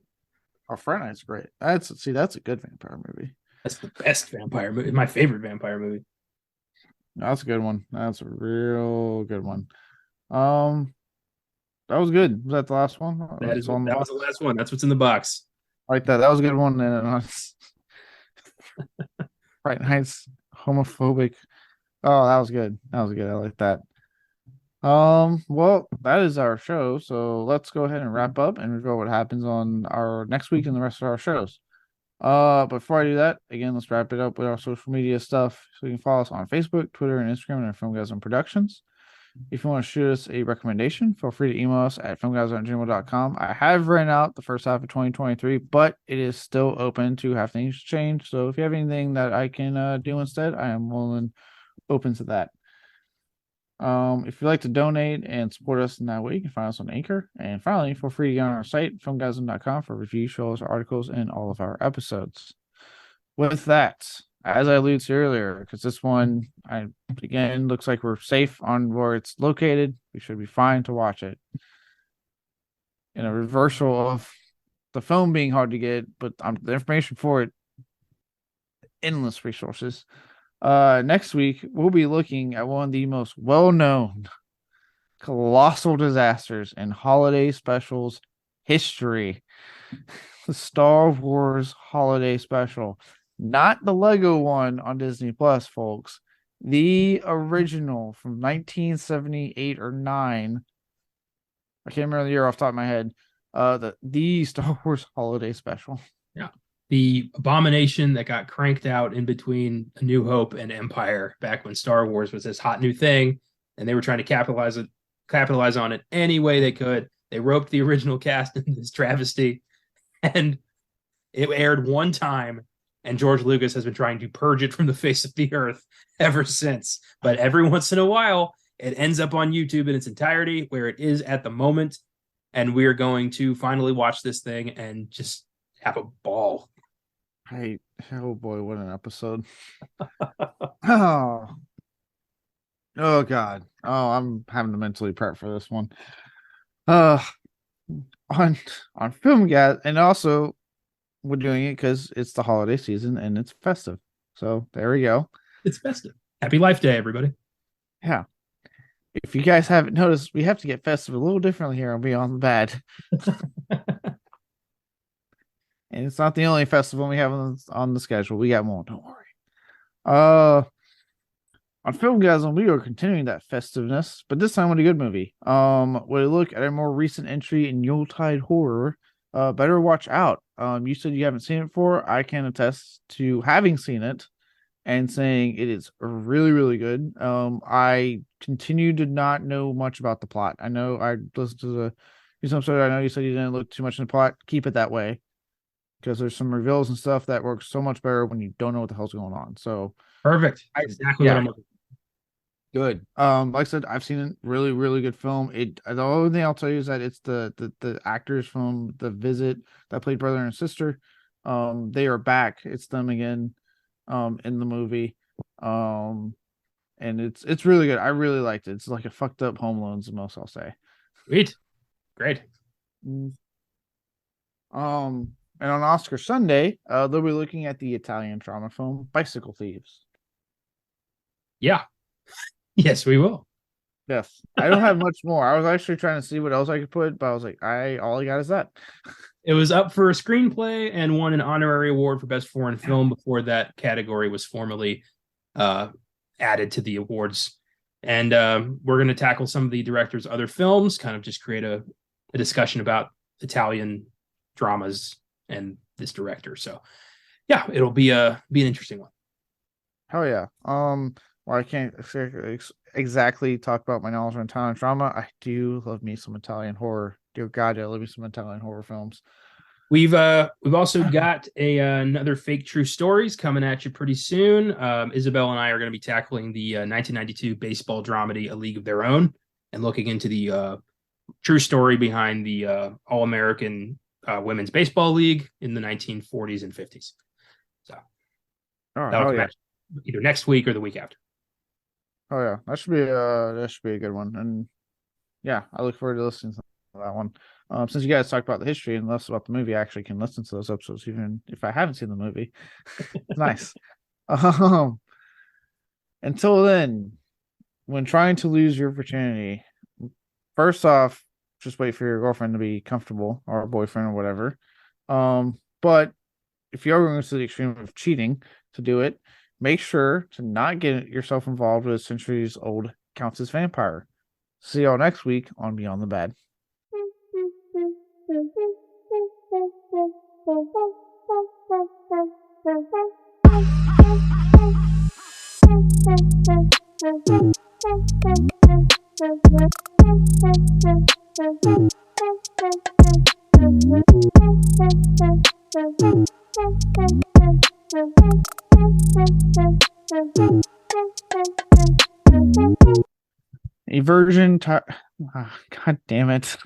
Oh, Fright Night's great. That's a good vampire movie. That's the best vampire movie. My favorite vampire movie. That's a good one. That's a real good one. Um, that was good. Was that the last one? That's on the That was box. the last one. That's what's in the box. I like that. That was a good one. And Fright Night's homophobic. Oh, that was good. That was good. I like that. Well, that is our show. So let's go ahead and wrap up and review what happens on our next week and the rest of our shows. Before I do that, again, let's wrap it up with our social media stuff. So you can follow us on Facebook, Twitter, and Instagram at FilmGazm Productions. If you want to shoot us a recommendation, feel free to email us at filmguys@gmail.com. I have ran out the first half of 2023, but it is still open to have things change. So if you have anything that I can do instead, I am open to that. If you'd like to donate and support us in that way, you can find us on Anchor. And finally, feel free to get on our site, filmgasm.com, for reviews, shows, articles, and all of our episodes. With that, as I alluded to earlier, because this one, again, looks like we're safe on where it's located. We should be fine to watch it. In a reversal of the film being hard to get, but the information for it, endless resources. Next week, we'll be looking at one of the most well-known colossal disasters in holiday specials history. The Star Wars holiday special. Not the Lego one on Disney Plus, folks. The original from 1978 or 9. I can't remember the year off the top of my head. The Star Wars holiday special. Yeah. The abomination that got cranked out in between A New Hope and Empire back when Star Wars was this hot new thing, and they were trying to capitalize on it any way they could. They roped the original cast into this travesty, and it aired one time, and George Lucas has been trying to purge it from the face of the earth ever since. But every once in a while, it ends up on YouTube in its entirety, where it is at the moment, and we're going to finally watch this thing and just have a ball. Oh boy, what an episode. Oh God. Oh, I'm having to mentally prep for this one. On FilmGaz, and also we're doing it because it's the holiday season and it's festive. So there we go. It's festive. Happy Life Day, everybody. Yeah. If you guys haven't noticed, we have to get festive a little differently here on Beyond the Bad. And it's not the only festival we have on the schedule. We got more, don't worry. On FilmGazm, we are continuing that festiveness, but this time with a good movie. We look at a more recent entry in Yuletide horror. Better Watch Out. You said you haven't seen it before. I can attest to having seen it and saying it is really, really good. I continue to not know much about the plot. I know I listened to the episode. I know you said you didn't look too much in the plot. Keep it that way, because there's some reveals and stuff that works so much better when you don't know what the hell's going on. So perfect. Exactly what I'm looking for. Good. Like I said, I've seen it. Really, really good film. The only thing I'll tell you is that it's the actors from The Visit that played brother and sister. They are back. It's them again, in the movie. And it's really good. I really liked it. It's like a fucked up Home Alone, the most I'll say. Sweet. Great. And on Oscar Sunday, they'll be looking at the Italian drama film Bicycle Thieves. Yeah. Yes, we will. Yes. I don't have much more. I was actually trying to see what else I could put, but I was like, all I got is that. It was up for a screenplay and won an honorary award for best foreign film before that category was formally added to the awards. And we're going to tackle some of the director's other films, kind of just create a discussion about Italian dramas and this director. So yeah, it'll be an interesting one. Hell yeah. Well, I can't exactly talk about my knowledge of Italian drama. I do love me some Italian horror. Dear God, I love me some Italian horror films. We've also got another Fake True Stories coming at you pretty soon. Isabel and I are going to be tackling the 1992 baseball dramedy A League of Their Own and looking into the true story behind the All-American Women's Baseball League in the 1940s and 50s. So that'll come either next week or the week after. Oh yeah, that should be a good one. And yeah, I look forward to listening to that one. Since you guys talked about the history and less about the movie, I actually can listen to those episodes even if I haven't seen the movie. It's nice. Um, until then, when trying to lose your virginity, first off, just wait for your girlfriend to be comfortable or boyfriend or whatever. But if you're going to the extreme of cheating to do it, make sure to not get yourself involved with a centuries old Countess vampire. See y'all next week on Beyond the Bad. A virgin. God damn it.